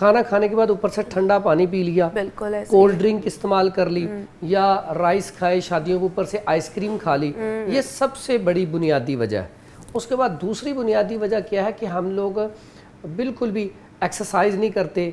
کھانا کھانے کے بعد اوپر سے ٹھنڈا پانی پی لیا, بالکل ایسے کولڈ ڈرنک استعمال کر لی, یا رائس کھائے, شادیوں کے اوپر سے آئس کریم کھا لی, یہ سب سے بڑی بنیادی وجہ ہے. اس کے بعد دوسری بنیادی وجہ کیا ہے کہ ہم لوگ بالکل بھی ایکسرسائز نہیں کرتے,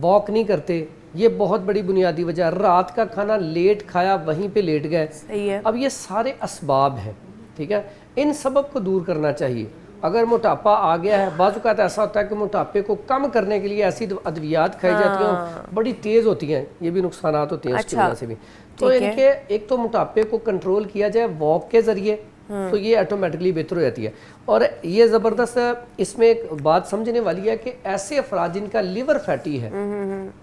واک نہیں کرتے, یہ بہت بڑی بنیادی وجہ ہے. رات کا کھانا لیٹ کھایا, وہیں پہ لیٹ گئے. صحیح ہے. اب یہ سارے اسباب ہیں, ٹھیک ہے, ان سبب کو دور کرنا چاہیے. اگر موٹاپا آ گیا ہے, بعض اوقات ایسا ہوتا ہے کہ موٹاپے کو کم کرنے کے لیے ایسی ادویات کھائی جاتی ہیں, بڑی تیز ہوتی ہیں, یہ بھی نقصانات ہوتے ہیں اس کی وجہ سے بھی. تو ان کے ایک تو موٹاپے کو کنٹرول کیا جائے واک کے ذریعے, تو یہ آٹومیٹکلی بہتر ہو جاتی ہے. اور یہ زبردست اس میں ایک بات سمجھنے والی ہے کہ ایسے افراد جن کا لیور فیٹی ہے,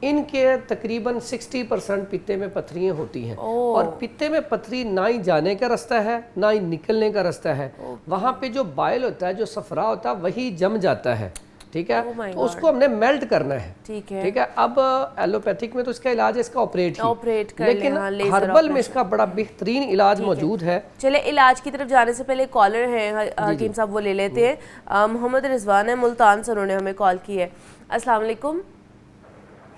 ان کے تقریباً 60% پتے میں پتھریاں ہوتی ہیں, اور پتے میں پتھری نہ ہی جانے کا رستہ ہے نہ ہی نکلنے کا رستہ ہے. وہاں پہ جو بائل ہوتا ہے, جو صفرا ہوتا ہے, وہی جم جاتا ہے, ٹھیک ہے, تو اس کو ہم نے میلٹ کرنا ہے, ٹھیک ہے. اب ایلوپیتھک میں تو اس کا علاج ہے اس کا آپریٹ ہی, لیکن ہربل میں اس کا بڑا بہترین علاج موجود ہے. چلے علاج کی طرف جانے سے پہلے کالر ہیں حکیم صاحب, وہ لے لیتے ہیں. محمد رضوان ہے ملتان سے, انہوں نے ہمیں کال کی ہے. السلام علیکم.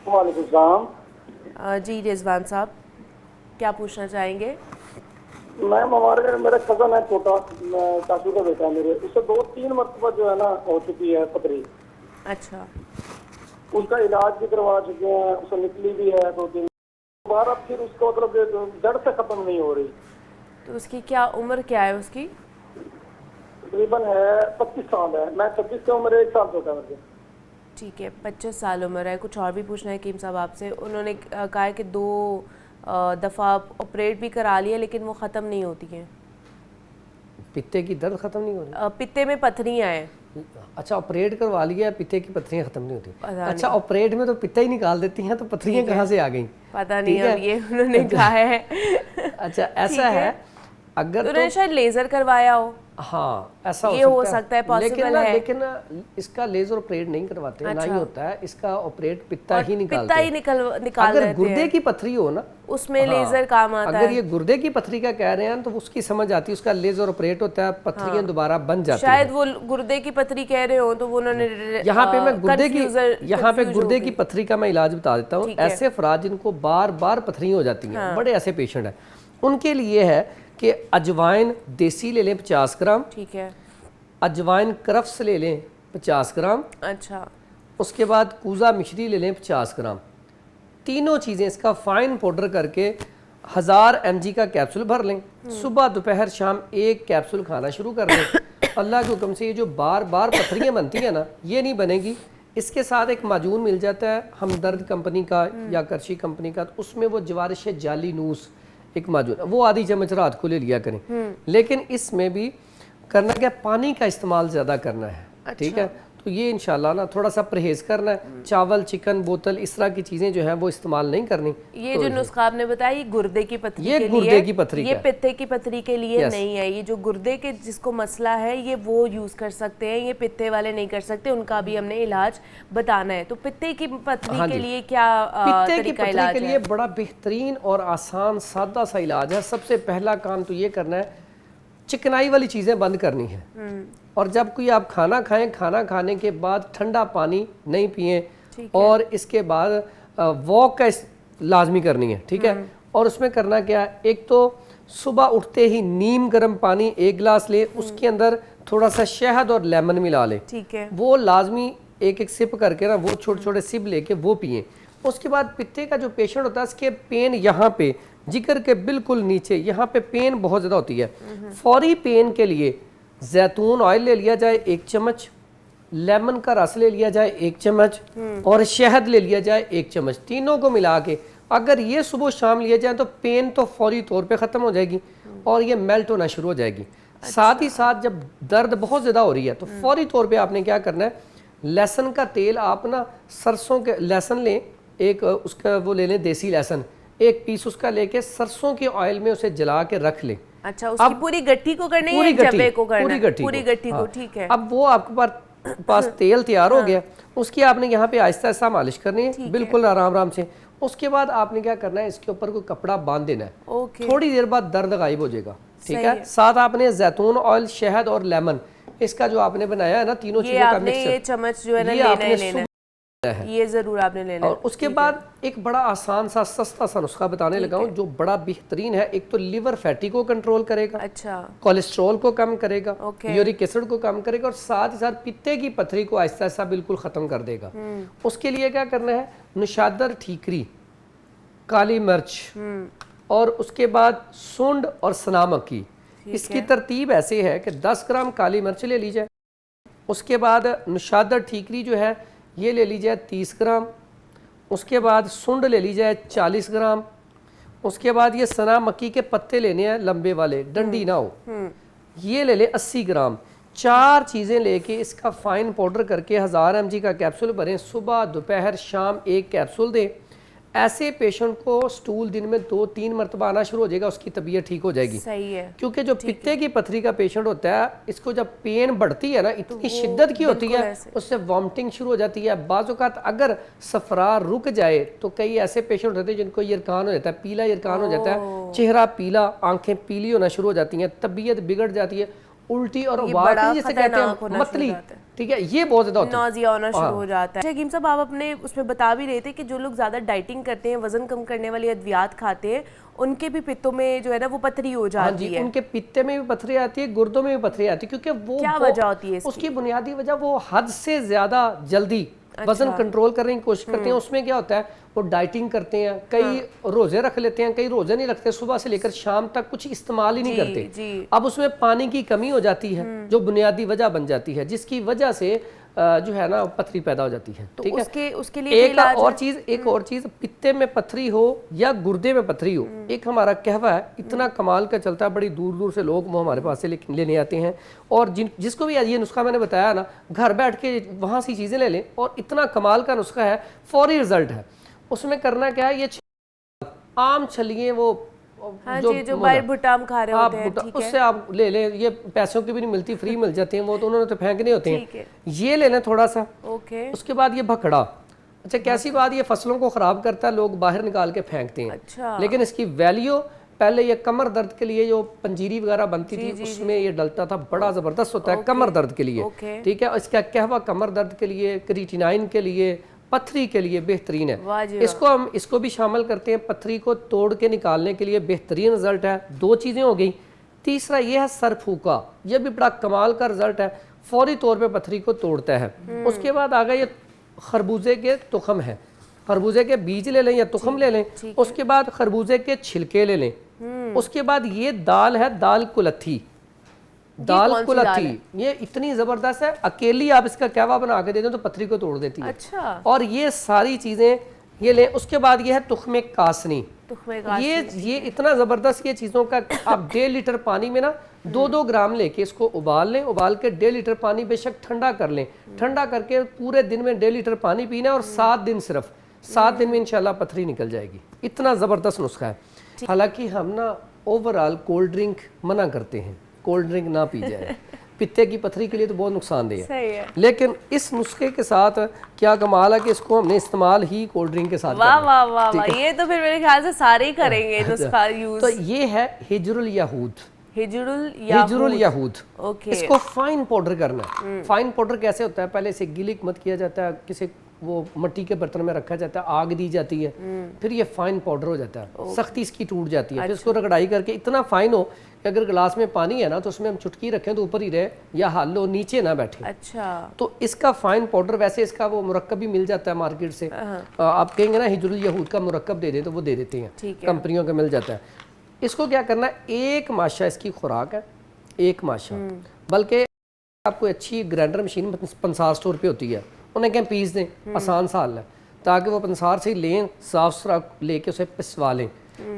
وعلیکم السلام. جی رضوان صاحب, کیا پوچھنا چاہیں گے؟ میم ہمارے میرا کزن ہے چھوٹا, چاچو کا بیٹا ہے میرے, اس سے 2-3 مرتبہ جو ہے نا ہو چکی ہے پتھری. اچھا. اس کا علاج بھی کروا چکے ہیں, اس سے نکلی بھی ہے 2-3 دوبارہ, پھر اس کو مطلب جڑ سے ختم نہیں ہو رہی. تو اس کی کیا عمر کیا ہے اس کی؟ تقریباً ہے 25 سال ہے. میں 26 کی عمر ہے, 1 سال چھوٹا ہے. ٹھیک ہے, 25 سال عمر ہے. کچھ اور بھی پوچھنا ہے حکیم صاحب آپ سے؟ انہوں نے کہا ہے کہ 2 دفعہ آپریٹ بھی کرا لیا لیکن وہ ختم نہیں ہوتی ہیں. پتے کی درد ختم نہیں ہو رہی؟ پتے میں پتھریاں ہیں. اچھا, آپریٹ کروا لیا, پتے کی پتھریاں ختم نہیں ہوتی. اچھا, آپریٹ میں تو پتا ہی نکال دیتی ہیں, تو پتھریاں کہاں سے آ گئیں؟ پتہ نہیں, اب یہ انہوں نے کہا ہے. اچھا ایسا ہے, اگر انہوں نے شاید لیزر کروایا ہو. ہاں ایسا ہو سکتا ہے, پاسبل ہے. لیکن اس کا لیزر آپریٹ نہیں کرواتے, نہ ہی ہوتا ہے اس کا آپریٹ, پتا ہی نکالتے ہیں. نکال اگر گردے کی پتھری ہو نا, اس میں لیزر کام آتا ہے. اگر یہ گردے کی پتھری کا کہہ رہے ہیں تو اس کی سمجھ آتی ہے, اس کا لیزر آپریٹ ہوتا ہے, پتھریاں دوبارہ بن جاتی ہیں. شاید وہ گردے کی پتھری کہہ رہے ہوں تو وہ انہوں نے یہاں پہ گردے کی پتھری کا میں علاج بتا دیتا ہوں. ایسے افراد جن کو بار بار پتھریاں ہو جاتی ہیں, بڑے ایسے پیشنٹ ہیں, ان کے لیے ہے کہ اجوائن دیسی لے لیں 50 گرام, ٹھیک ہے, اجوائن کرفس لے لیں 50 گرام, اچھا, اس کے بعد کوزہ مشری لے لیں 50 گرام. تینوں چیزیں اس کا فائن پاؤڈر کر کے 1000 mg کا کیپسول بھر لیں. صبح دوپہر شام 1 کیپسول کھانا شروع کر لیں. اللہ کے حکم سے یہ جو بار بار پتھریاں بنتی ہیں نا, یہ نہیں بنے گی. اس کے ساتھ ایک معجون مل جاتا ہے ہمدرد کمپنی کا یا کرشی کمپنی کا, اس میں وہ جوارش جعلی نوس ایک معجون, وہ آدھی چمچ رات کو لے لیا کریں. لیکن اس میں بھی کرنا کیا, پانی کا استعمال زیادہ کرنا ہے, ٹھیک ہے. تو یہ انشاءاللہ نا تھوڑا سا پرہیز کرنا ہے, چاول چکن بوتل اس طرح کی چیزیں جو ہیں وہ استعمال نہیں کرنی. یہ جو نسخہ آپ نے بتایا یہ گردے کی پتھری کے لیے, گردے کی پتھری, یہ پتے کی پتھری کے لیے نہیں ہے. یہ جو گردے کے جس کو مسئلہ ہے یہ وہ یوز کر سکتے ہیں, یہ پتے والے نہیں کر سکتے, ان کا بھی ہم نے علاج بتانا ہے. تو پتے کی پتھری کے لیے کیا پتے کی پتھری کے لیے بڑا بہترین اور آسان سادہ سا علاج ہے. سب سے پہلا کام تو یہ کرنا ہے, چکنائی والی چیزیں بند کرنی ہے. اور جب کوئی آپ کھانا کھائیں, کھانا کھانے کے بعد ٹھنڈا پانی نہیں پئیں, اور اس کے بعد واک کا لازمی کرنی ہے, ٹھیک ہے. اور اس میں کرنا کیا, ایک تو صبح اٹھتے ہی نیم گرم پانی 1 گلاس لے, اس کے اندر تھوڑا سا شہد اور لیمن ملا لے, ٹھیک ہے, وہ لازمی ایک سپ کر کے نا, وہ چھوٹے چھوٹے سپ لے کے وہ پئیں. اس کے بعد پتے کا جو پیشنٹ ہوتا ہے, اس کے پین یہاں پہ جگر کے بالکل نیچے یہاں پہ پین بہت زیادہ ہوتی ہے. فوری پین کے لیے زیتون آئل لے لیا جائے 1 چمچ, لیمن کا رس لے لیا جائے 1 چمچ, اور شہد لے لیا جائے 1 چمچ. تینوں کو ملا کے اگر یہ صبح شام لیا جائے تو پین تو فوری طور پہ ختم ہو جائے گی, اور یہ میلٹ ہونا شروع ہو جائے گی. ساتھ ہی ساتھ جب درد بہت زیادہ ہو رہی ہے تو فوری طور پہ آپ نے کیا کرنا ہے, لہسن کا تیل آپ نا سرسوں کے لہسن لیں, ایک اس کا وہ لے لیں دیسی لہسن, 1 پیس اس کا لے کے سرسوں کے آئل میں اسے جلا کے رکھ لیں. اچھا, اس کی پوری گٹھی کو کرنا ہے یا جبے کو کرنا ہے؟ پوری گٹھی کو, ٹھیک ہے. اب وہ آپ کے پاس تیل تیار ہو گیا, اس کی آپ نے یہاں پہ آہستہ آہستہ مالش کرنی ہے, بالکل آرام آرام سے. اس کے بعد آپ نے کیا کرنا ہے, اس کے اوپر کوئی کپڑا باندھ دینا ہے, تھوڑی دیر بعد درد غائب ہو جائے گا, ٹھیک ہے. ساتھ آپ نے زیتون آئل, شہد اور لیمن, اس کا جو آپ نے بنایا ہے نا تینوں چیزوں کا مکسچر, یہ چمچ جو ہے نا لینا ہے. یہ ضرور آپ نے لینا ہے. اور اس کے بعد ایک بڑا آسان سا سستا سا نسخہ بتانے لگا ہوں جو بڑا بہترین ہے. ایک تو لیور فیٹی کو کنٹرول کرے گا, اچھا, کولیسٹرول کو کم کرے گا, اوکے, یورک ایسڈ کو کم کرے گا, اور ساتھ ہی ساتھ پتے کی پتھری کو آہستہ آہستہ بالکل ختم کر دے گا. اس کے لیے کیا کرنا ہے, نشادر ٹھیکری, کالی مرچ, اور اس کے بعد سونڈ اور سنا مکی. اس کی ترتیب ایسے ہے کہ 10 گرام کالی مرچ لے لی جائے, اس کے بعد نشادر ٹھیکری جو ہے یہ لے لی جائے 30 گرام, اس کے بعد سنڈ لے لی جائے 40 گرام, اس کے بعد یہ سنا مکی کے پتے لینے ہیں لمبے والے, ڈنڈی نہ ہو, یہ لے لے 80 گرام. 4 چیزیں لے کے اس کا فائن پاؤڈر کر کے 1000 mg کا کیپسول بھریں, صبح دوپہر شام ایک کیپسول دیں. ایسے پیشنٹ کو سٹول دن میں 2-3 مرتبہ آنا شروع ہو جائے گا, اس کی طبیعت ٹھیک ہو جائے گی. صحیح ہے, کیونکہ جو پتے کی پتھری کا پیشنٹ ہوتا ہے اس کو جب پین بڑھتی ہے نا, اتنی شدت کی ہوتی ہے, اس سے وامٹنگ شروع ہو جاتی ہے. بعض اوقات اگر صفرا رک جائے تو کئی ایسے پیشنٹ ہوتے ہیں جن کو یرکان ہو جاتا ہے, پیلا یرکان ہو جاتا ہے, چہرہ پیلا, آنکھیں پیلی ہونا شروع ہو جاتی ہیں, طبیعت بگڑ جاتی ہے, الٹی اور واقعی جسے کہتے ہیں متلی, ٹھیک ہے, یہ بہت زیادہ ہوتا ہے, نوزیا ہونا شروع ہو جاتا ہے. حکیم صاحب آپ اپنے اس میں بتا بھی رہے تھے کہ جو لوگ زیادہ ڈائٹنگ کرتے ہیں, وزن کم کرنے والی ادویات کھاتے ہیں, ان کے بھی پتوں میں جو ہے نا وہ پتھری ہو جاتی ہے. ان کے پتے میں بھی پتھری آتی ہے, گردوں میں بھی پتھری آتی ہے, کیونکہ وہ کیا وجہ ہوتی ہے اس کی بنیادی وجہ وہ حد سے زیادہ جلدی وزن کنٹرول کرنے کی کوشش کرتے ہیں. اس میں کیا ہوتا ہے, وہ ڈائٹنگ کرتے ہیں, کئی روزے رکھ لیتے ہیں, کئی روزے نہیں رکھتے, صبح سے لے کر شام تک کچھ استعمال ہی نہیں کرتے. اب اس میں پانی کی کمی ہو جاتی ہے جو بنیادی وجہ بن جاتی ہے, جس کی وجہ سے جو ہے نا پتھری پیدا ہو جاتی ہے. ٹھیک ہے, اس کے لیے ایک اور چیز پتے میں پتھری ہو یا گردے میں پتھری ہو, ایک ہمارا کہوہ ہے اتنا کمال کا چلتا ہے, بڑی دور دور سے لوگ وہ ہمارے پاس سے لینے آتے ہیں, اور جس کو بھی یہ نسخہ میں نے بتایا نا, گھر بیٹھ کے وہاں سے چیزیں لے لیں, اور اتنا کمال کا نسخہ ہے, فوری رزلٹ ہے. اس میں کرنا کیا ہے, یہ عام چھلیے وہ جو باہر بھٹام کھا رہے ہوتے ہیں, اس سے آپ لے لیں, یہ پیسوں کی بھی نہیں ملتی, فری مل جاتے ہیں, وہ تو انہوں نے تو پھینکنے ہوتے ہیں, یہ لے لیں تھوڑا سا. اس کے بعد یہ بھکڑا, اچھا کیسی بات, یہ فصلوں کو خراب کرتا ہے, لوگ باہر نکال کے پھینکتے ہیں, لیکن اس کی ویلیو پہلے یہ کمر درد کے لیے جو پنجیری وغیرہ بنتی تھی اس میں یہ ڈلتا تھا, بڑا زبردست ہوتا ہے کمر درد کے لیے, ٹھیک ہے. اس کا کہوہ کمر درد کے لیے, کریٹینائن کے لیے, پتھری کے لیے بہترین ہے. اس کو بھی شامل کرتے ہیں, پتھری کو توڑ کے نکالنے کے لیے بہترین رزلٹ ہے. 2 چیزیں ہو گئیں. تیسرا یہ ہے سر پھوکا, یہ بھی بڑا کمال کا رزلٹ ہے, فوری طور پہ پتھری کو توڑتا ہے. اس کے بعد آگا یہ خربوزے کے تخم ہے, خربوزے کے بیج لے لیں یا تخم لے لیں. اس کے بعد خربوزے کے چھلکے لے لیں. اس کے بعد یہ دال ہے, دال کلتھی, دال کلتھی, یہ اتنی زبردست ہے, اکیلی آپ اس کا کہوہ بنا کے دے دیں تو پتھری کو توڑ دیتی ہے. اور یہ ساری چیزیں یہ لیں. اس کے بعد یہ ہے تخم کاسنی, یہ اتنا زبردست, یہ چیزوں کا آپ 1.5 لیٹر پانی میں نا 2-2 گرام لے کے اس کو ابال لیں, ابال کے 1.5 لیٹر پانی بے شک ٹھنڈا کر لیں, ٹھنڈا کر کے پورے دن میں 1.5 لیٹر پانی پینا ہے, اور 7 دن صرف 7 دن میں انشاءاللہ پتھری نکل جائے گی. اتنا زبردست نسخہ ہے. حالانکہ ہم نا اوورال کولڈ ڈرنک منع کرتے ہیں, کولڈ ڈرنک نہ پی جائے, پتے کی پتھری کے لیے تو بہت نقصان دہ ہے, لیکن اس نسخے کے ساتھ کیا کمال ہے کہ اس کو ہم نے استعمال ہی کولڈ ڈرنک کے ساتھ واہ واہ واہ, یہ تو پھر میرے خیال سے سارے ہی کریں گے نسخہ یوز. تو یہ ہے ہجر الیہود, ہجر الیہود. اس کو فائن پاؤڈر کرنا ہے. فائن پاؤڈر کیسے ہوتا ہے, پہلے اسے گیلک مت کیا جاتا ہے, کسی وہ مٹی کے برتن میں رکھا جاتا ہے, آگ دی جاتی ہے, پھر یہ فائن پاؤڈر ہو جاتا ہے, سختی اس کی ٹوٹ جاتی ہے, پھر اس کو رگڑائی کر کے اتنا فائن ہو کہ اگر گلاس میں پانی ہے نا تو اس میں ہم چٹکی رکھیں تو اوپر ہی رہے, یا حل ہو نیچے نہ بیٹھے. اچھا, تو اس کا فائن پاؤڈر, ویسے اس کا وہ مرکب بھی مل جاتا ہے مارکیٹ سے, آپ کہیں گے نا ہجر الیہود کا مرکب دے دیں تو وہ دے دیتے ہیں, کمپنیوں کا مل جاتا ہے. اس کو کیا کرنا ہے, 1 ماشا اس کی خوراک ہے, 1 ماشا, بلکہ آپ کو اچھی گرائنڈر مشین 50 روپے ہوتی ہے, انہیں کہیں پیس دیں, آسان سا حل ہے, تاکہ وہ 50 سے لیں, صاف ستھرا لے کے اسے پسوا لیں.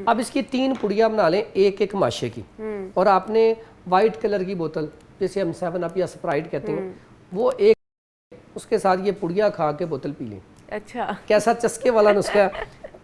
اب اس کی 3 پڑیاں بنا لیں 1-1 ماشے کی, اور آپ نے وائٹ کلر کی بوتل جیسے ہم 7 اپ یا سپرائٹ کہتے ہیں, وہ ایک اس کے ساتھ یہ پڑیاں کھا کے بوتل پی لیں. اچھا, کیسا چسکے والا نسخہ ہے.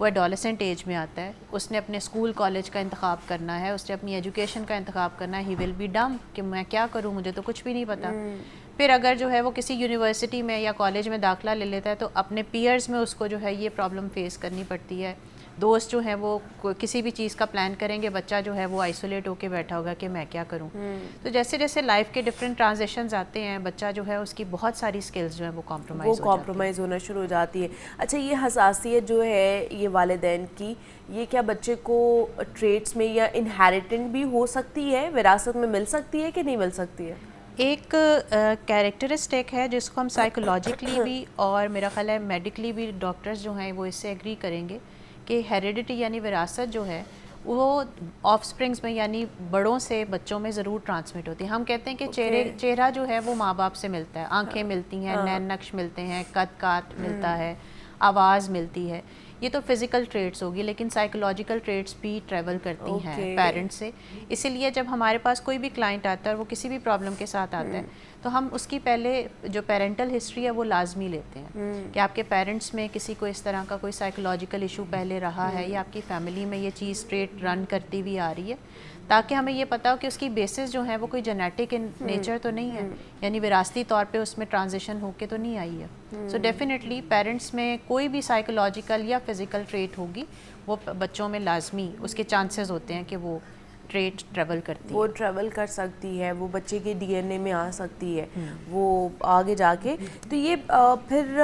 وہ ایڈولسنٹ ایج میں آتا ہے, اس نے اپنے اسکول کالج کا انتخاب کرنا ہے, اس نے اپنی ایجوکیشن کا انتخاب کرنا ہے, ہی ول بی ڈم کہ میں کیا کروں, مجھے تو کچھ بھی نہیں پتہ. پھر اگر جو ہے وہ کسی یونیورسٹی میں یا کالج میں داخلہ لے لیتا ہے تو اپنے پیئرز میں اس کو جو ہے یہ پرابلم فیس کرنی پڑتی ہے. دوست جو ہیں وہ کسی بھی چیز کا پلان کریں گے, بچہ جو ہے وہ آئسولیٹ ہو کے بیٹھا ہوگا کہ میں کیا کروں. تو جیسے جیسے لائف کے ڈفرینٹ ٹرانزیشنز آتے ہیں, بچہ جو ہے اس کی بہت ساری سکلز جو ہیں وہ کمپرومائز ہونا شروع ہو جاتی ہے. اچھا, یہ حساسیت جو ہے یہ والدین کی, یہ کیا بچے کو ٹریٹس میں یا انہیریٹنٹ بھی ہو سکتی ہے, وراثت میں مل سکتی ہے کہ نہیں مل سکتی ہے؟ ایک کیریکٹرسٹک ہے جس کو ہم سائیکولوجیکلی بھی اور میرا خیال ہے میڈیکلی بھی ڈاکٹرز جو ہیں وہ اس سے ایگری کریں گے کہ ہیریڈیٹی یعنی وراثت جو ہے وہ آف سپرنگز میں یعنی بڑوں سے بچوں میں ضرور ٹرانسمٹ ہوتی ہے. ہم کہتے ہیں کہ چہرہ جو ہے وہ ماں باپ سے ملتا ہے, آنکھیں ملتی ہیں, نین نقش ملتے ہیں, قد کاٹ ملتا ہے, آواز ملتی ہے, یہ تو فزیکل ٹریٹس ہوگی, لیکن سائیکولوجیکل ٹریٹس بھی ٹریول کرتی ہیں پیرنٹس سے. اسی لیے جب ہمارے پاس کوئی بھی کلائنٹ آتا ہے اور وہ کسی بھی پرابلم کے ساتھ آتا ہے تو ہم اس کی پہلے جو پیرنٹل ہسٹری ہے وہ لازمی لیتے ہیں کہ آپ کے پیرنٹس میں کسی کو اس طرح کا کوئی سائیکولوجیکل ایشو پہلے رہا ہے یا آپ کی فیملی میں یہ چیز اسٹریٹ رن کرتی ہوئی آ رہی ہے, تاکہ ہمیں یہ پتا ہو کہ اس کی بیسس جو ہیں وہ کوئی جینیٹک ان نیچر تو نہیں ہے, یعنی وراثتی طور پہ اس میں ٹرانزیشن ہو کے تو نہیں آئی ہے. سو ڈیفینیٹلی پیرنٹس میں کوئی بھی سائیکولوجیکل یا فزیکل ٹریٹ ہوگی وہ بچوں میں لازمی اس کے چانسز ہوتے ہیں کہ وہ ٹریٹ ٹریول کرتی ہے, وہ ٹریول کر سکتی ہے, وہ بچے کے ڈی این اے میں آ سکتی ہے وہ آگے جا کے. تو یہ پھر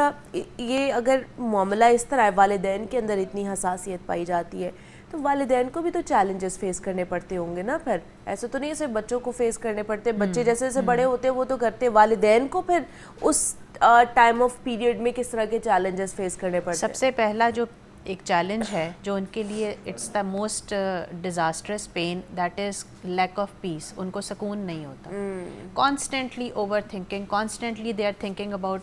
یہ اگر معاملہ اس طرح ہے, والدین کے اندر اتنی حساسیت پائی جاتی ہے تو والدین کو بھی تو چیلنجز فیس کرنے پڑتے ہوں گے نا. پھر ایسے تو نہیں صرف بچوں کو فیس کرنے پڑتے, بچے جیسے جیسے بڑے ہوتے ہیں وہ تو کرتے, والدین کو پھر اس ٹائم آف پیریڈ میں کس طرح کے چیلنجز فیس کرنے پڑتے ہیں؟ سب سے پہلا جو ایک چیلنج ہے جو ان کے لیے it's the most disastrous pain, that is lack of peace. ان کو سکون نہیں ہوتا, constantly over thinking, constantly they are thinking about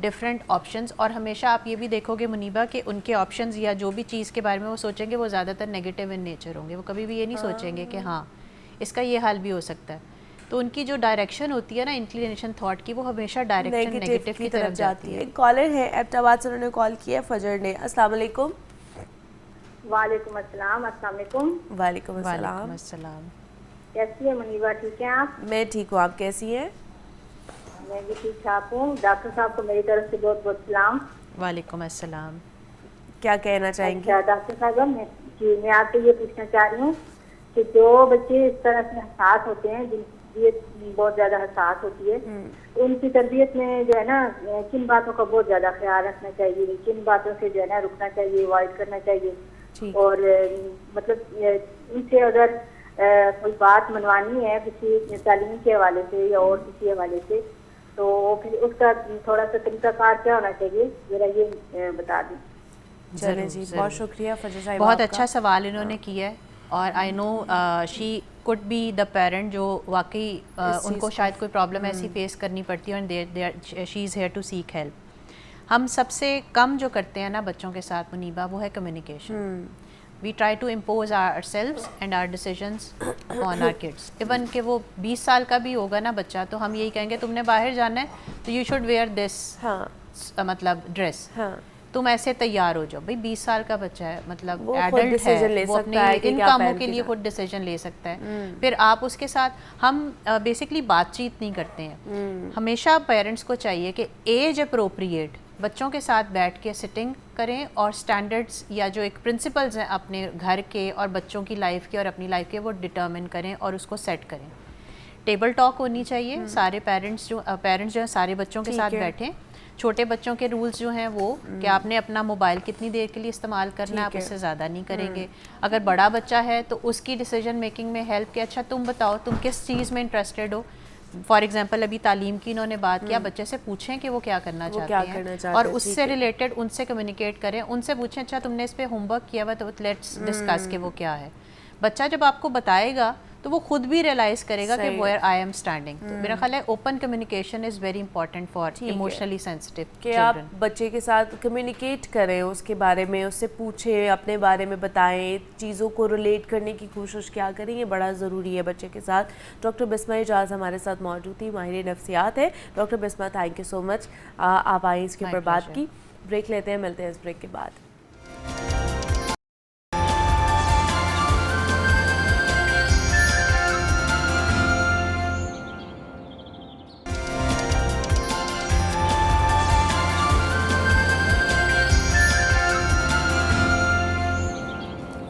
different options. اور ہمیشہ آپ یہ بھی دیکھو گے منیبہ کہ ان کے آپشنز یا جو بھی چیز کے بارے میں وہ سوچیں گے وہ زیادہ تر نیگیٹو ان نیچر ہوں گے. وہ کبھی بھی یہ نہیں سوچیں گے کہ ہاں اس کا یہ حل بھی ہو سکتا ہے. تو ان کی جو ڈائریکشن ہوتی ہے نا انکلینیشن تھاٹ کی, وہ ہمیشہ ڈائریکشن نیگیٹو کی طرف جاتی ہے. ایک کالر ہے ایبٹ آباد سے, انہوں نے کال کیا فجر نے. السلام علیکم. وعلیکم السلام. السلام علیکم. وعلیکم وعلیکم السلام. السلام. کیسی ہے منیبہ, ٹھیک ہیں آپ؟ میں ٹھیک ہوں, آپ کیسی ہیں؟ میں بھی ٹھیک ٹھاک ہوں. ڈاکٹر صاحب کو میری طرف سے بہت بہت سلام. وعلیکم السلام. کیا کہنا چاہیں گی؟ اچھا ڈاکٹر صاحب, میں آپ سے یہ پوچھنا چاہ رہی ہوں کہ جو بچے اس طرح سے حساس ہوتے ہیں, جن کی طبیعت بہت زیادہ حساس ہوتی ہے, ان کی تربیت میں جو ہے نا کن باتوں کا بہت زیادہ خیال رکھنا چاہیے, کن باتوں سے جو ہے نا رکنا چاہیے, اوائڈ کرنا چاہیے, اور مطلب ان سے اگر کوئی بات منوانی ہے کسی تعلیم کے حوالے سے یا اور کسی حوالے سے, تو پھر اس کا تھوڑا سا طریقہ کار کیا ہونا چاہیے, ذرا یہ بتا دیں. چلیں جی, بہت شکریہ فجر صاحب. بہت اچھا سوال انہوں نے کیا ہے, اور I know she could be the parent جو واقعی ان کو شاید کوئی پرابلم ایسی فیس کرنی پڑتی ہے, and she is here to seek help. ہم سب سے کم جو کرتے ہیں نا بچوں کے ساتھ منیبہ, وہ ہے communication. We try to impose ourselves and our decisions on our kids. Even کہ وہ 20 سال کا بھی ہوگا نا بچہ, تو ہم یہی کہیں گے تم نے باہر جانا ہے تو یو شوڈ ویئر دس مطلب ڈریس, تم ایسے تیار ہو جاؤ. بھائی 20 سال کا بچہ ہے, مطلب ایڈلٹ ہے, وہ اپنے ان کاموں کے لیے خود ڈیسیجن لے سکتا ہے. پھر آپ اس کے ساتھ, ہم بیسکلی بات چیت نہیں کرتے ہیں. ہمیشہ پیرنٹس کو چاہیے کہ ایج اپروپریٹ بچوں کے ساتھ بیٹھ کے سٹنگ کریں, اور سٹینڈرڈس یا جو ایک پرنسپلز ہیں اپنے گھر کے اور بچوں کی لائف کے اور اپنی لائف کے, وہ ڈٹرمن کریں اور اس کو سیٹ کریں. ٹیبل ٹاک ہونی چاہیے, سارے پیرنٹس جو ہیں سارے بچوں کے ساتھ بیٹھیں. چھوٹے بچوں کے رولز جو ہیں وہ کہ آپ نے اپنا موبائل کتنی دیر کے لیے استعمال کرنا ہے, آپ اس سے زیادہ نہیں کریں گے. اگر بڑا بچہ ہے تو اس کی ڈیسیجن میکنگ میں ہیلپ کہ اچھا تم بتاؤ تم کس چیز میں انٹرسٹڈ ہو. فار ایگزامپل ابھی تعلیم کی انہوں نے بات کیا, بچے سے پوچھیں کہ وہ کیا کرنا چاہتے ہیں, اور اس سے ریلیٹڈ ان سے کمیونیکیٹ کریں. ان سے پوچھیں اچھا تم نے اس پہ ہوم ورک کیا ہوا تو لیٹس ڈسکس کہ وہ کیا ہے. بچہ جب آپ کو بتائے گا تو وہ خود بھی ریئلائز کرے گا کہ ویئر آئی ایم اسٹینڈنگ. تو میرا خیال ہے open communication is very important for emotionally sensitive کہ آپ بچے کے ساتھ کمیونیکیٹ کریں, اس کے بارے میں اس سے پوچھیں, اپنے بارے میں بتائیں, چیزوں کو ریلیٹ کرنے کی کوشش کیا کریں. یہ بڑا ضروری ہے بچے کے ساتھ. ڈاکٹر بسمہ اجاز ہمارے ساتھ موجود تھی, ماہر نفسیات ہے. Doctor Bisma thank you so مچ, آپ آئیں اس کے اوپر بات کی. بریک لیتے ہیں, ملتے ہیں اس بریک کے بعد.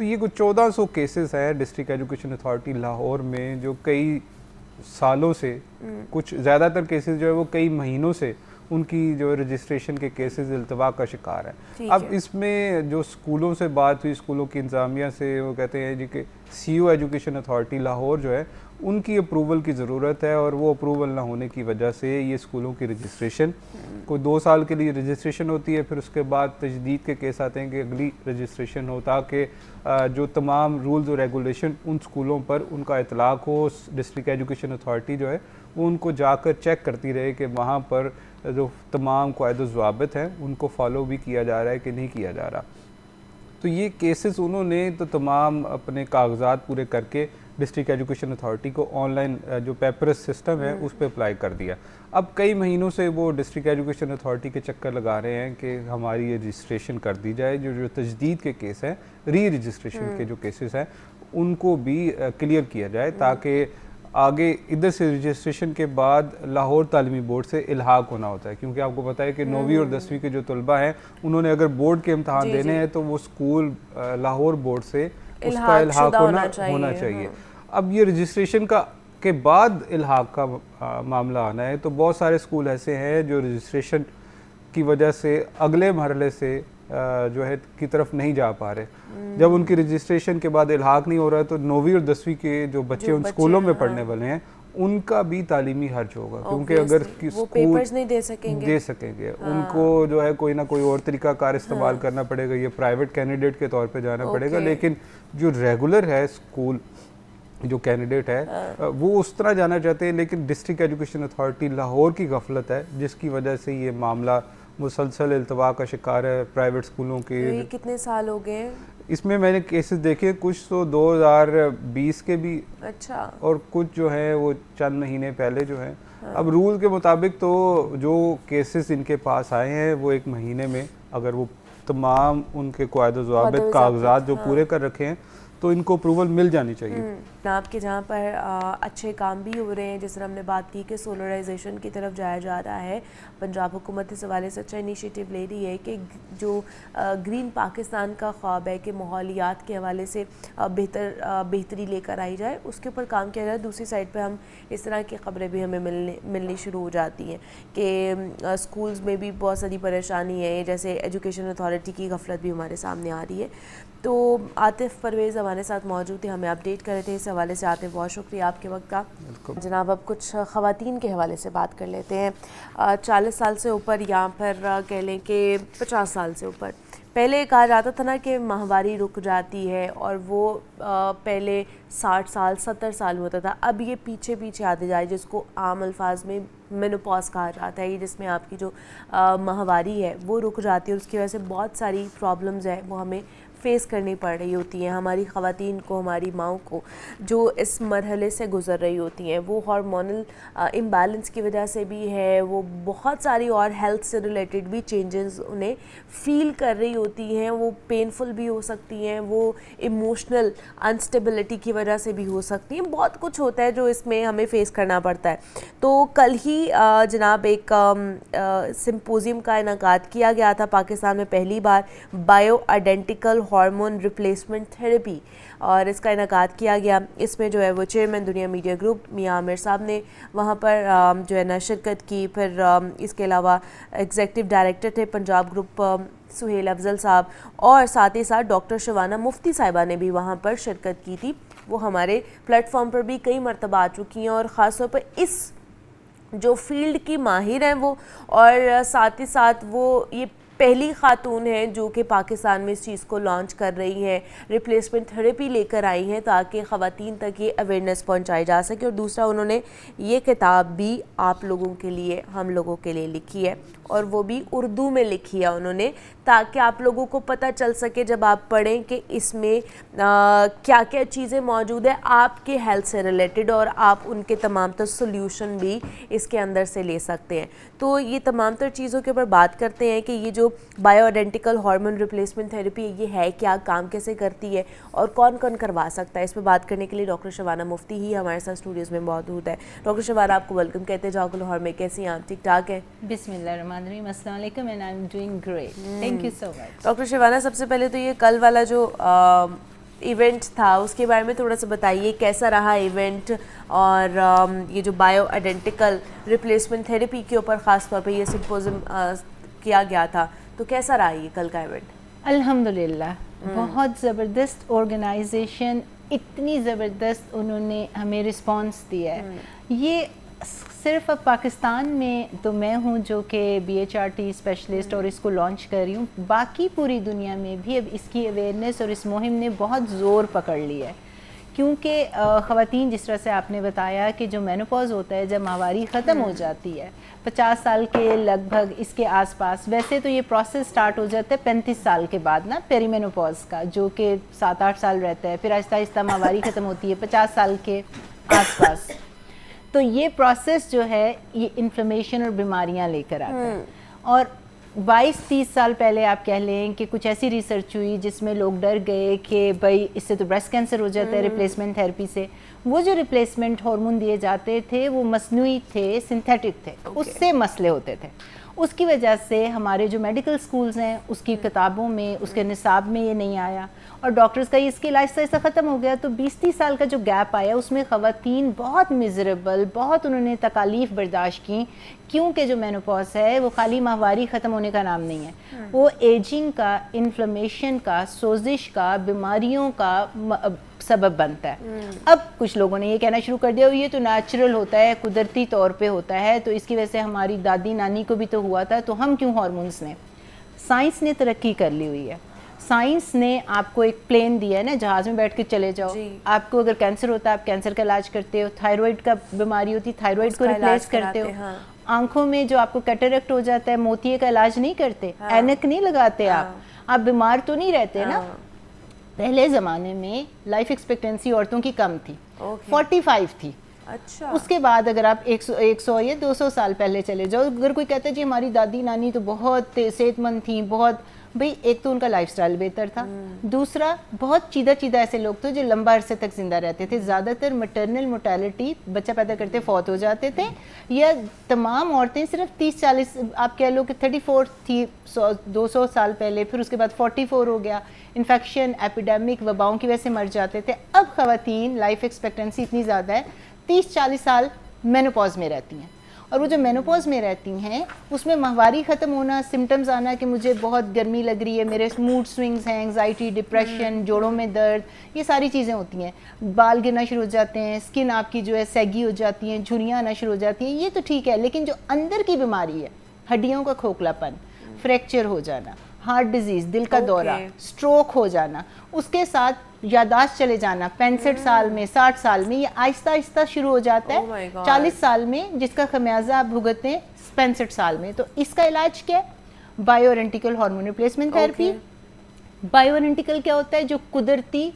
تو یہ کچھ 1400 کیسز ہیں ڈسٹرکٹ ایجوکیشن اتھارٹی لاہور میں جو کئی سالوں سے, کچھ زیادہ تر کیسز جو ہے وہ کئی مہینوں سے ان کی جو رجسٹریشن کے کیسز التوا کا شکار ہیں. اب اس میں جو اسکولوں سے بات ہوئی, اسکولوں کی انتظامیہ سے, وہ کہتے ہیں جی کہ سی او ایجوکیشن اتھارٹی لاہور جو ہے ان کی اپروول کی ضرورت ہے, اور وہ اپروول نہ ہونے کی وجہ سے یہ اسکولوں کی رجسٹریشن کوئی 2 سال کے لیے رجسٹریشن ہوتی ہے, پھر اس کے بعد تجدید کے کیس آتے ہیں کہ اگلی رجسٹریشن ہو, تاکہ جو تمام رولز اور ریگولیشن ان اسکولوں پر ان کا اطلاق ہو. ڈسٹرکٹ ایجوکیشن اتھارٹی جو ہے وہ ان کو جا کر چیک کرتی رہے کہ وہاں پر جو تمام قواعد و ضوابط ہیں ان کو فالو بھی کیا جا رہا ہے کہ نہیں کیا جا رہا. تو یہ کیسز انہوں نے تو تمام اپنے کاغذات پورے کر کے ڈسٹرکٹ ایجوکیشن اتھارٹی کو آن لائن جو پیپرس سسٹم ہے اس پہ اپلائی کر دیا. اب کئی مہینوں سے وہ ڈسٹرکٹ ایجوکیشن اتھارٹی کے چکر لگا رہے ہیں کہ ہماری یہ رجسٹریشن کر دی جائے, جو تجدید کے کیس ہیں, ری رجسٹریشن کے جو کیسز ہیں ان کو بھی کلیئر کیا جائے, تاکہ آگے ادھر سے رجسٹریشن کے بعد لاہور تعلیمی بورڈ سے الحاق ہونا ہوتا ہے. کیونکہ آپ کو پتہ ہے کہ 9ویں اور 10ویں کے جو طلبہ ہیں انہوں نے اگر بورڈ کے امتحان دینے ہیں تو وہ اسکول لاہور بورڈ سے اس کا الحاق ہونا چاہیے. اب یہ رجسٹریشن کے بعد الحاق کا معاملہ آنا ہے, تو بہت سارے اسکول ایسے ہیں جو رجسٹریشن کی وجہ سے اگلے مرحلے سے جو ہے کی طرف نہیں جا پا رہے. جب ان کی رجسٹریشن کے بعد الحاق نہیں ہو رہا ہے تو 9ویں اور 10ویں کے جو بچے ان اسکولوں میں پڑھنے والے ہیں ان کا بھی تعلیمی حرج ہوگا, کیونکہ اگر پیپرز نہیں دے سکیں گے ان کو جو ہے کوئی نہ کوئی اور طریقہ کار استعمال کرنا پڑے گا, یہ پرائیویٹ کینڈیڈیٹ کے طور پہ جانا پڑے گا. لیکن جو ریگولر ہے اسکول جو کینڈیڈیٹ ہے وہ اس طرح جانا چاہتے ہیں, لیکن ڈسٹرکٹ ایجوکیشن اتھارٹی لاہور کی غفلت ہے جس کی وجہ سے یہ معاملہ مسلسل التوا کا شکار ہے پرائیویٹ اسکولوں کے. کتنے سال ہو گئے اس میں میں نے کیسز دیکھے, کچھ تو 2020 کے بھی, اچھا, اور کچھ جو ہیں وہ چند مہینے پہلے جو ہیں. اب رول کے مطابق تو جو کیسز ان کے پاس آئے ہیں وہ 1 مہینے میں اگر وہ تمام ان کے قواعد و ضوابط کاغذات جو پورے کر رکھے ہیں تو ان کو اپروول مل جانی چاہیے. آپ کے جہاں پر اچھے کام بھی ہو رہے ہیں, جس طرح ہم نے بات کی کہ سولرائزیشن کی طرف جایا جا رہا ہے, پنجاب حکومت اس حوالے سے اچھا انیشیٹو لے رہی ہے کہ جو گرین پاکستان کا خواب ہے کہ ماحولیات کے حوالے سے بہتری لے کر آئی جائے, اس کے اوپر کام کیا جائے. دوسری سائڈ پہ ہم اس طرح کی خبریں بھی ہمیں ملنی شروع ہو جاتی ہیں کہ اسکولز میں بھی بہت ساری پریشانی ہے, جیسے ایجوکیشن اتھارٹی کی غفلت بھی ہمارے سامنے آ رہی ہے. تو عاطف پرویز ہمارے ساتھ موجود تھے, ہمیں اپڈیٹ کر رہے تھے. اس حوالے سے عاطف بہت شکریہ آپ کے وقت کا. جناب اب کچھ خواتین کے حوالے سے بات کر لیتے ہیں. 40 سال سے اوپر یا پھر کہہ لیں کہ 50 سال سے اوپر, پہلے کہا جاتا تھا نا کہ ماہواری رک جاتی ہے, اور وہ پہلے 60 سال 70 سال ہوتا تھا. اب یہ پیچھے آتے جائے, جس کو عام الفاظ میں مینوپاز کہا جاتا ہے, جس میں آپ کی جو ماہواری ہے وہ رک جاتی ہے, اور اس کی وجہ سے بہت ساری پرابلمز ہیں وہ ہمیں فیس کرنی پڑ رہی ہوتی ہیں. ہماری خواتین کو, ہماری ماؤں کو جو اس مرحلے سے گزر رہی ہوتی ہیں, وہ ہارمونل امبیلنس کی وجہ سے بھی ہے, وہ بہت ساری اور ہیلتھ سے ریلیٹڈ بھی چینجز انہیں فیل کر رہی ہوتی ہیں. وہ پینفل بھی ہو سکتی ہیں, وہ ایموشنل انسٹیبلٹی کی وجہ سے بھی ہو سکتی ہیں. بہت کچھ ہوتا ہے جو اس میں ہمیں فیس کرنا پڑتا ہے. تو کل ہی جناب ایک سمپوزیم کا انعقاد کیا گیا تھا پاکستان میں پہلی بار, bio identical hormone replacement therapy, اور اس کا انعقاد کیا گیا. اس میں جو ہے وہ چیئرمین دنیا میڈیا گروپ میاں عامر صاحب نے وہاں پر جو ہے نا شرکت کی. پھر اس کے علاوہ ایگزیکٹو ڈائریکٹر تھے پنجاب گروپ سہیل افضل صاحب, اور ساتھ ہی ساتھ ڈاکٹر شبانہ مفتی صاحبہ نے بھی وہاں پر شرکت کی تھی. وہ ہمارے پلیٹ فارم پر بھی کئی مرتبہ آ چکی ہیں, اور خاص طور پر اس جو فیلڈ کی ماہر ہیں وہ, اور ساتھ ہی ساتھ وہ یہ پہلی خاتون ہیں جو کہ پاکستان میں اس چیز کو لانچ کر رہی ہیں, ریپلیسمنٹ تھیراپی لے کر آئی ہیں تاکہ خواتین تک یہ اویئرنیس پہنچائی جا سکے. اور دوسرا انہوں نے یہ کتاب بھی آپ لوگوں کے لیے, ہم لوگوں کے لیے لکھی ہے, اور وہ بھی اردو میں لکھی ہے انہوں نے, تاکہ آپ لوگوں کو پتہ چل سکے جب آپ پڑھیں کہ اس میں کیا کیا چیزیں موجود ہیں آپ کے ہیلتھ سے ریلیٹڈ, اور آپ ان کے تمام تر سلیوشن بھی اس کے اندر سے لے سکتے ہیں. تو یہ تمام تر چیزوں کے اوپر بات کرتے ہیں کہ یہ جو bio identical hormone replacement therapy یہ ہے کیا, کام کیسے کرتی ہے, اور کون کون کروا سکتا ہے. اس پہ بات کرنے کے لیے ڈاکٹر شبانہ مفتی ہی ہمارے ساتھ اسٹوڈیوز میں موجود ہے. ڈاکٹر شبانہ آپ کو ویلکم کہتے ہیں جاگو لاہور میں. کیسی ہیں آپ, ٹھیک ٹھاک ہیں؟ بسم اللہ الرحمن الرحیم. السلام علیکم and I am doing great, thank you so much. Doctor Shabana سب سے پہلے تو یہ کل والا جو ایونٹ تھا اس کے بارے میں تھوڑا سا بتائیے, کیسا رہا ایونٹ, اور یہ جو بایو آئیڈینٹیکل ریپلیسمنٹ تھیراپی کے اوپر خاص طور پہ یہ سمپوزم کیا گیا تھا, تو کیسا رہا یہ کل کا ایونٹ؟ الحمدللہ بہت زبردست آرگنائزیشن, اتنی زبردست انہوں نے ہمیں رسپانس دیا ہے. یہ صرف اب پاکستان میں تو میں ہوں جو کہ BHRT اسپیشلسٹ اور اس کو لانچ کر رہی ہوں, باقی پوری دنیا میں بھی اب اس کی اویئرنیس اور اس مہم نے بہت زور پکڑ لی ہے. کیونکہ خواتین, جس طرح سے آپ نے بتایا کہ جو مینوپاز ہوتا ہے جب ماہواری ختم ہو جاتی ہے 50 سال کے لگ بھگ اس کے آس پاس, ویسے تو یہ پروسیس سٹارٹ ہو جاتا ہے 35 سال کے بعد نا پیری مینوپاز کا, جو کہ 7-8 سال رہتا ہے, پھر آہستہ آہستہ ماہواری ختم ہوتی ہے 50 سال کے آس پاس. تو یہ پروسیس جو ہے یہ انفلیمیشن اور بیماریاں لے کر آتا ہے. اور 22-30 سال پہلے آپ کہہ لیں کہ کچھ ایسی ریسرچ ہوئی جس میں لوگ ڈر گئے کہ بھائی اس سے تو بریسٹ کینسر ہو جاتا ہے ریپلیسمنٹ تھیراپی سے. وہ جو ریپلیسمنٹ ہارمون دیے جاتے تھے وہ مصنوعی تھے, سنتھیٹک تھے, اس سے مسئلے ہوتے تھے. اس کی وجہ سے ہمارے جو میڈیکل سکولز ہیں اس کی کتابوں میں, اس کے نصاب میں یہ نہیں آیا, اور ڈاکٹرز کا اس کے علاج سے ختم ہو گیا. تو 20-30 سال کا جو گیپ آیا اس میں خواتین بہت میزریبل, بہت انہوں نے تکالیف برداشت کی, کیونکہ جو مینوپاز ہے وہ خالی ماہواری ختم ہونے کا نام نہیں ہے, وہ ایجنگ کا, انفلیمیشن کا, سوزش کا, بیماریوں کا سبب بنتا ہے. اب کچھ لوگوں نے یہ کہنا شروع کر دیا یہ تو نیچرل ہوتا ہے, قدرتی طور پہ ہوتا ہے, تو اس کی وجہ سے ہماری دادی نانی کو بھی تو ہوا تھا, تو ہم کیوں ہارمونس نے. سائنس نے ترقی کر لی ہوئی ہے. سائنس نے آپ کو ایک پلین دیا ہے نا, جہاز میں بیٹھ کے چلے جاؤ. آپ کو اگر کینسر ہوتا ہے آپ کینسر کا علاج کرتے ہو, تھائرائڈ کا بیماری ہوتی ہے تھائرائڈ کو ریپلیس کرتے ہو. آنکھوں میں جو آپ کو کیٹریکٹ ہو جاتا ہے موتیے کا علاج نہیں کرتے, اینک نہیں لگاتے آپ بیمار تو نہیں رہتے نا. پہلے زمانے میں لائف ایکسپیکٹنسی عورتوں کی کم تھی, 45 تھی. اچھا, اس کے بعد اگر آپ 100 یا 200 سال پہلے چلے جاؤ, اگر کوئی کہتا ہے جی ہماری دادی نانی تو بہت صحت مند تھیں, بہت, بھئی ایک تو ان کا لائف سٹائل بہتر تھا, دوسرا بہت چیدہ ایسے لوگ تھے جو لمبا عرصے تک زندہ رہتے تھے. زیادہ تر مٹرنل موٹیلٹی, بچہ پیدا کرتے فوت ہو جاتے تھے, یا تمام عورتیں صرف 30-40, آپ کہہ لو کہ 34 تھی 200 سال پہلے, پھر اس کے بعد 44 ہو گیا. انفیکشن, ایپیڈیمک, وباؤں کی وجہ سے مر جاتے تھے. اب خواتین لائف ایکسپیکٹنسی اتنی زیادہ ہے, 30-40 سال مینوپاز میں رہتی ہیں. اور وہ جو مینوپاز میں رہتی ہیں اس میں ماہواری ختم ہونا, سمٹمز آنا کہ مجھے بہت گرمی لگ رہی ہے, میرے موڈ سوئنگز ہیں, انگزائٹی, ڈپریشن, جوڑوں میں درد, یہ ساری چیزیں ہوتی ہیں. بال گرنا شروع ہو جاتے ہیں, اسکن آپ کی جو ہے سیگی ہو جاتی ہیں, جھریاں آنا شروع ہو جاتی ہیں. یہ تو ٹھیک ہے, لیکن جو اندر کی بیماری ہے, ہڈیوں کا کھوکھلا پن, فریکچر ہو جانا, ہارٹ ڈیزیز, دل کا دورہ, سٹروک ہو جانا, اس کے ساتھ یادداشت چلے جانا 65 سال میں, 60 سال میں, یہ آہستہ آہستہ شروع ہو جاتا ہے 40 سال میں, جس کا خمیازہ آپ بھگتتے ہیں 65 سال میں. تو اس کا علاج کیا ہے؟ Bio identical hormone replacement therapy. Bio identical کیا ہوتا ہے؟ جو قدرتی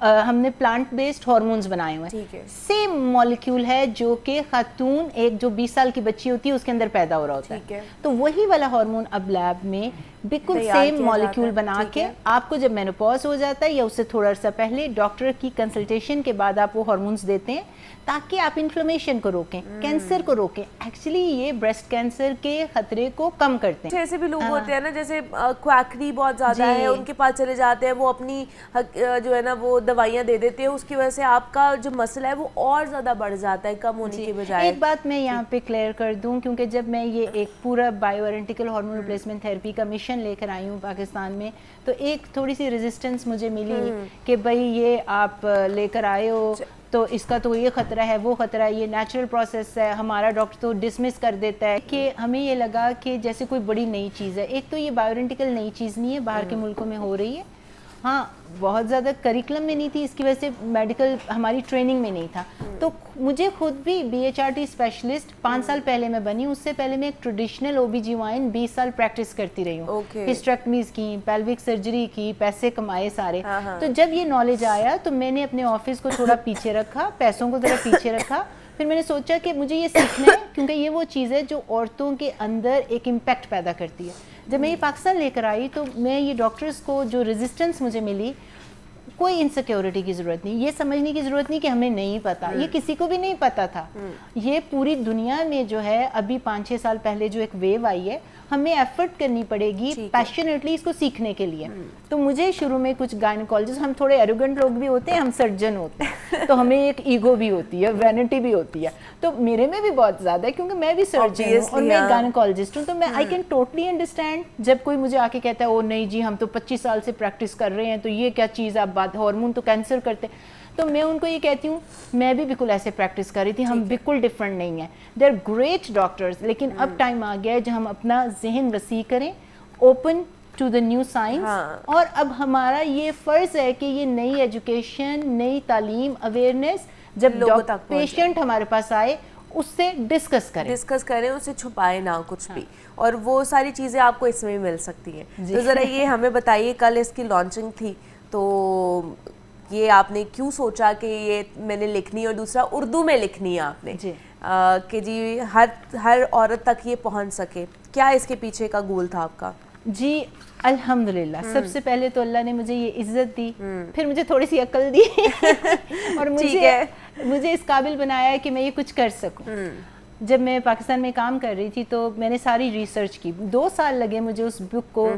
ہم نے پلانٹ بیسڈ ہارمونز بنائے ہوئے ہیں, سیم مولیکیول ہے جو کہ خاتون ایک جو 20 سال کی بچی ہوتی ہے اس کے اندر پیدا ہو رہا ہوتا ہے. تو وہی والا ہارمون اب لیب میں بالکل سیم مولیکیول بنا کے آپ کو جب مینوپاز ہو جاتا ہے یا اس سے تھوڑا عرصہ پہلے ڈاکٹر کی کنسلٹیشن کے بعد آپ وہ ہارمونز دیتے ہیں تاکہ آپ انفلیمیشن کو روکیں, کینسر کو روکیں. ایکچولی یہ بریسٹ کینسر کے خطرے کو کم کرتے ہیں. ایسے بھی لوگ ہوتے ہیں نا جیسے کویکری بہت زیادہ ہے, ان کے پاس چلے جاتے ہیں, وہ اپنی جو ہے نا وہ دوائیاں دے دیتے ہیں, اس کی وجہ سے آپ کا جو مسئلہ ہے وہ اور زیادہ بڑھ جاتا ہے کم ہونے کے بجائے. ایک بات میں یہاں پہ کلیئر کر دوں, کیونکہ جب میں یہ ایک پورا bio identical hormone replacement therapy کا مشن لے کر آئی ہوں پاکستان میں, تو ایک تھوڑی سی ریزسٹنس مجھے ملی کہ بھائی یہ آپ لے کر آئے ہو تو اس کا تو یہ خطرہ ہے, وہ خطرہ ہے, یہ نیچرل پروسیس ہے, ہمارا ڈاکٹر تو ڈسمس کر دیتا ہے. کہ ہمیں یہ لگا کہ جیسے کوئی بڑی نئی چیز ہے. ایک تو یہ بایو آئیڈینٹیکل نئی چیز نہیں ہے, باہر کے ملکوں میں ہو رہی ہے, ہاں بہت زیادہ کریکلم میں نہیں تھی, اس کی وجہ سے میڈیکل ہماری ٹریننگ میں نہیں تھا. تو مجھے خود بھی BHRT اسپیشلسٹ 5 سال پہلے میں بنی, اس سے پہلے میں ایک ٹریڈیشنل OB-GYN 20 سال پریکٹس کرتی رہی ہوں, ہسٹریکٹمیز کی, پیلوک سرجری کی, پیسے کمائے سارے. تو جب یہ نالج آیا تو میں نے اپنے آفس کو تھوڑا پیچھے رکھا, پیسوں کو ذرا پیچھے رکھا, پھر میں نے سوچا کہ مجھے یہ سیکھنا ہے کیونکہ یہ وہ چیز ہے جو عورتوں کے اندر ایک امپیکٹ پیدا کرتی ہے. جب میں یہ پاکستان لے کر آئی تو میں یہ ڈاکٹرز کو جو ریزسٹنس مجھے ملی, کوئی انسیکیورٹی کی ضرورت نہیں, یہ سمجھنے کی ضرورت نہیں کہ ہمیں نہیں پتا, یہ کسی کو بھی نہیں پتا تھا. یہ پوری دنیا میں جو ہے ابھی 5-6 سال پہلے جو ایک ویو آئی ہے ہمیں ایفرٹ کرنی پڑے گی پیشنیٹلی اس کو سیکھنے کے لیے. تو مجھے شروع میں کچھ گائنیکالوجسٹ, ہم تھوڑے ایروگنٹ لوگ بھی ہوتے ہیں, ہم سرجن ہوتے ہیں, تو ہمیں ایک ایگو بھی ہوتی ہے, وینٹی بھی ہوتی ہے, تو میرے میں بھی بہت زیادہ ہے کیونکہ میں بھی سرجن ہوں اور میں گائنیکالوجسٹ ہوں. تو میں آئی کین ٹوٹلی انڈرسٹینڈ جب کوئی مجھے آ کے کہتا ہے او نہیں جی ہم تو 25 سال سے پریکٹس کر رہے ہیں تو یہ کیا چیز آپ بات, ہارمون تو کینسر کرتے. تو میں ان کو یہ کہتی ہوں میں بھی بالکل ایسے پریکٹس کر رہی تھی, ہم بالکل ڈفرینٹ نہیں ہیں, دے آر گریٹ ڈاکٹرز. لیکن اب ٹائم آ گیا ہے جو ہم اپنا ذہن وسیع کریں, open to the new science. اور اب ہمارا یہ فرض ہے کہ یہ نئی ایجوکیشن, نئی تعلیم, اویئرنیس جب پیشنٹ ہمارے پاس آئے اس سے ڈسکس کریں, اسے چھپائے نہ کچھ بھی, اور وہ ساری چیزیں آپ کو اس میں مل سکتی ہیں. تو ذرا یہ ہمیں بتائیے, کل اس کی لانچنگ تھی تو یہ آپ نے کیوں سوچا کہ یہ میں نے لکھنی, اور دوسرا اردو میں لکھنی ہے آپ نے کہ جی ہر عورت تک یہ پہنچ سکے, کیا اس کے پیچھے کا گول تھا آپ کا؟ جی الحمدللہ, سب سے پہلے تو اللہ نے مجھے یہ عزت دی, پھر مجھے تھوڑی سی عقل دی اور مجھے اس قابل بنایا ہے کہ میں یہ کچھ کر سکوں. جب میں پاکستان میں کام کر رہی تھی تو میں نے ساری ریسرچ کی, 2 سال لگے مجھے اس بک کو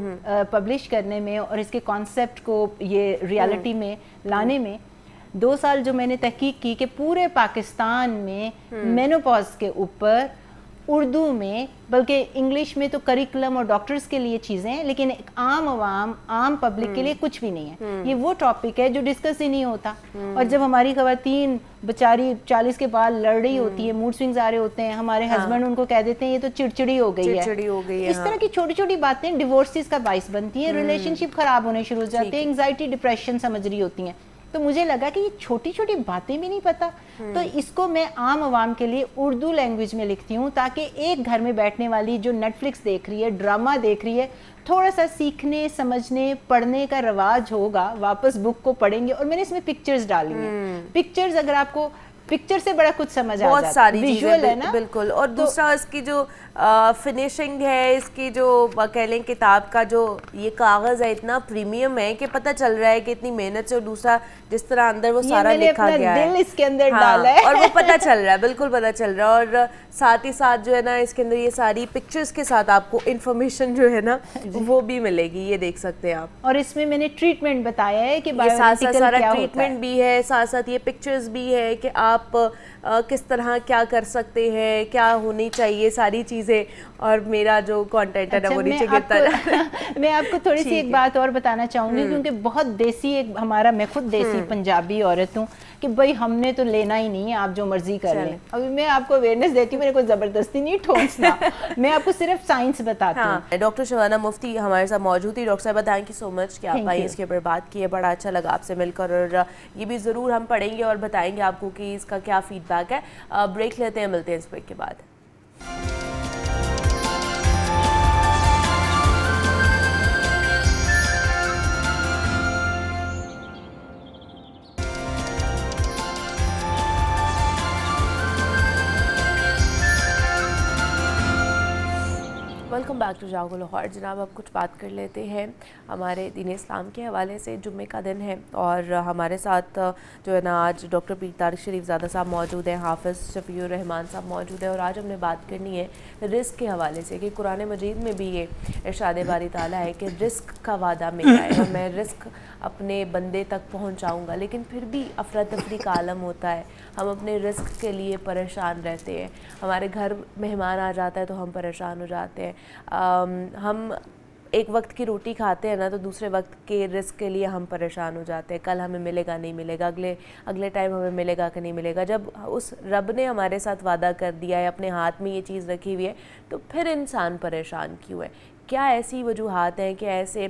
پبلش کرنے میں اور اس کے کانسیپٹ کو یہ ریالٹی میں لانے میں. 2 سال جو میں نے تحقیق کی کہ پورے پاکستان میں مینوپاز کے اوپر اردو میں, بلکہ انگلش میں تو کریکولم اور ڈاکٹرز کے لیے چیزیں ہیں, لیکن ایک عام عوام, عام پبلک کے لیے کچھ بھی نہیں ہے. یہ وہ ٹاپک ہے جو ڈسکس ہی نہیں ہوتا. اور جب ہماری خواتین بیچاری 40 کے بعد لڑ رہی ہوتی ہے, موڈ سوئنگز آ رہے ہوتے ہیں, ہمارے ہسبینڈ ان کو کہہ دیتے ہیں یہ تو چڑچڑی ہو گئی ہے, اس طرح کی چھوٹی چھوٹی باتیں ڈیورسز کا باعث بنتی ہیں, ریلیشن شپ خراب ہونے شروع ہو جاتے ہیں, انگزائٹی ڈپریشن سمجھ رہی ہوتی ہیں. تو مجھے لگا کہ یہ چھوٹی چھوٹی باتیں بھی نہیں پتہ, تو اس کو میں عام عوام کے لیے اردو لینگویج میں لکھتی ہوں تاکہ ایک گھر میں بیٹھنے والی جو نیٹ فلکس دیکھ رہی ہے, ڈرامہ دیکھ رہی ہے, تھوڑا سا سیکھنے, سمجھنے, پڑھنے کا رواج ہوگا, واپس بک کو پڑھیں گے. اور میں نے اس میں پکچرز ڈالی ہیں, پکچرز اگر آپ کو پکچر سے بڑا کچھ سمجھ آ جاتا ہے, بہت ساری ویژول ہے نا بالکل. اور دوسرا اس کی جو فنیشنگ ہے, اس کی جو کہہ لیں کتاب کا جو یہ کاغذ ہے اتنا پریمیم ہے کہ پتہ چل رہا ہے کہ اتنی محنت سے, اور دوسرا جس طرح اندر وہ سارا لکھا گیا ہے, دل اس کے اندر ڈالا ہے اور وہ پتہ چل رہا ہے, بالکل پتہ چل رہا ہے. اور ساتھ ہی ساتھ جو ہے نا اس کے اندر یہ ساری پکچرز کے ساتھ آپ کو انفارمیشن جو ہے نا وہ بھی ملے گی, یہ دیکھ سکتے ہیں آپ. اور اس میں نے ٹریٹمنٹ بتایا ہے کہ ساتھ سارا ٹریٹمنٹ بھی ہے, ساتھ ساتھ یہ پکچرز بھی ہے کہ آپ کس طرح کیا کر سکتے ہیں, کیا ہونی چاہیے ساری چیزیں. اور میرا جو کانٹینٹ ہے نا وہ نیچے گرتا ہے. میں آپ کو تھوڑی سی ایک بات اور بتانا چاہوں گی, کیونکہ بہت دیسی ایک ہمارا, میں خود دیسی پنجابی عورت ہوں, کہ بھائی ہم نے تو لینا ہی نہیں ہے, آپ جو مرضی کر لیں. ابھی میں آپ کو اویئرنیس دیتی ہوں, میرے کو زبردستی نہیں ٹھونسنا, میں آپ کو صرف سائنس بتاتی ہوں. ڈاکٹر شبانہ مفتی ہمارے ساتھ موجود تھی. ڈاکٹر صاحبہ تھینک یو سو مچ کہ آپ آئی, اس کے اوپر بات کی ہے, بڑا اچھا لگا آپ سے مل کر, اور یہ بھی ضرور ہم پڑھیں گے اور بتائیں گے آپ کو کہ اس کا کیا فیڈ بیک ہے. بریک لیتے ہیں, ملتے ہیں اس بریک کے بعد. Welcome back to Jaago Lahore. جناب اب کچھ بات کر لیتے ہیں ہمارے دین اسلام کے حوالے سے. جمعے کا دن ہے اور ہمارے ساتھ جو ہے نا آج ڈاکٹر پیر طارق شریف زادہ صاحب موجود ہیں, حافظ شفیع الرحمان صاحب موجود ہیں, اور آج ہم نے بات کرنی ہے رزق کے حوالے سے کہ قرآن مجید میں بھی یہ ارشاد باری تعالیٰ ہے کہ رزق کا وعدہ میرا ہے اور میں رزق اپنے بندے تک پہنچاؤں گا. لیکن پھر بھی افراتفری کا عالم ہوتا ہے, ہم اپنے رزق کے لیے پریشان رہتے ہیں. ہمارے گھر مہمان آ جاتا ہے تو ہم پریشان ہو جاتے ہیں. ہم ایک وقت کی روٹی کھاتے ہیں نا تو دوسرے وقت کے رزق کے لیے ہم پریشان ہو جاتے ہیں, کل ہمیں ملے گا نہیں ملے گا, اگلے ٹائم ہمیں ملے گا کہ نہیں ملے گا. جب اس رب نے ہمارے ساتھ وعدہ کر دیا ہے, اپنے ہاتھ میں یہ چیز رکھی ہوئی ہے, تو پھر انسان پریشان کیوں ہے؟ کیا ایسی وجوہات ہیں کہ ایسے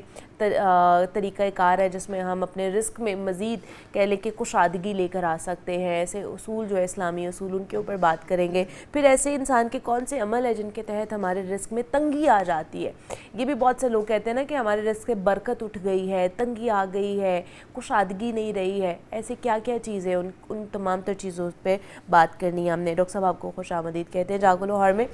طریقہ کار ہے جس میں ہم اپنے رزق میں مزید کہہ لیں کہ کشادگی لے کر آ سکتے ہیں؟ ایسے اصول جو ہے اسلامی اصول, ان کے اوپر بات کریں گے. پھر ایسے انسان کے کون سے عمل ہیں جن کے تحت ہمارے رزق میں تنگی آ جاتی ہے؟ یہ بھی بہت سے لوگ کہتے ہیں نا کہ ہمارے رزق سے برکت اٹھ گئی ہے, تنگی آ گئی ہے, کشادگی نہیں رہی ہے. ایسے کیا کیا چیزیں, ان تمام تر چیزوں پہ بات کرنی ہے ہم نے. ڈاکٹر صاحب آپ کو خوش آمدید کہتے ہیں جاگو لاہور میں,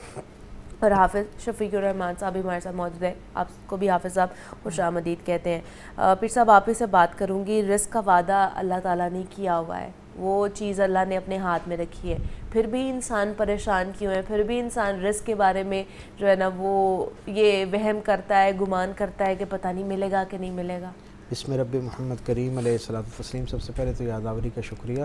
اور حافظ شفیع الرحمان صاحب بھی ہمارے ساتھ موجود ہے, آپ کو بھی حافظ صاحب خوش آمدید کہتے ہیں. پیر صاحب آپ ہی سے بات کروں گی, رزق کا وعدہ اللہ تعالیٰ نے کیا ہوا ہے, وہ چیز اللہ نے اپنے ہاتھ میں رکھی ہے، پھر بھی انسان پریشان کیوں ہے، پھر بھی انسان رزق کے بارے میں جو ہے نا وہ یہ وہم کرتا ہے، گمان کرتا ہے کہ پتہ نہیں ملے گا کہ نہیں ملے گا۔ بسم رب محمد کریم علیہ الصلوۃ والتسلیم۔ سب سے پہلے تو یاداوری کا شکریہ،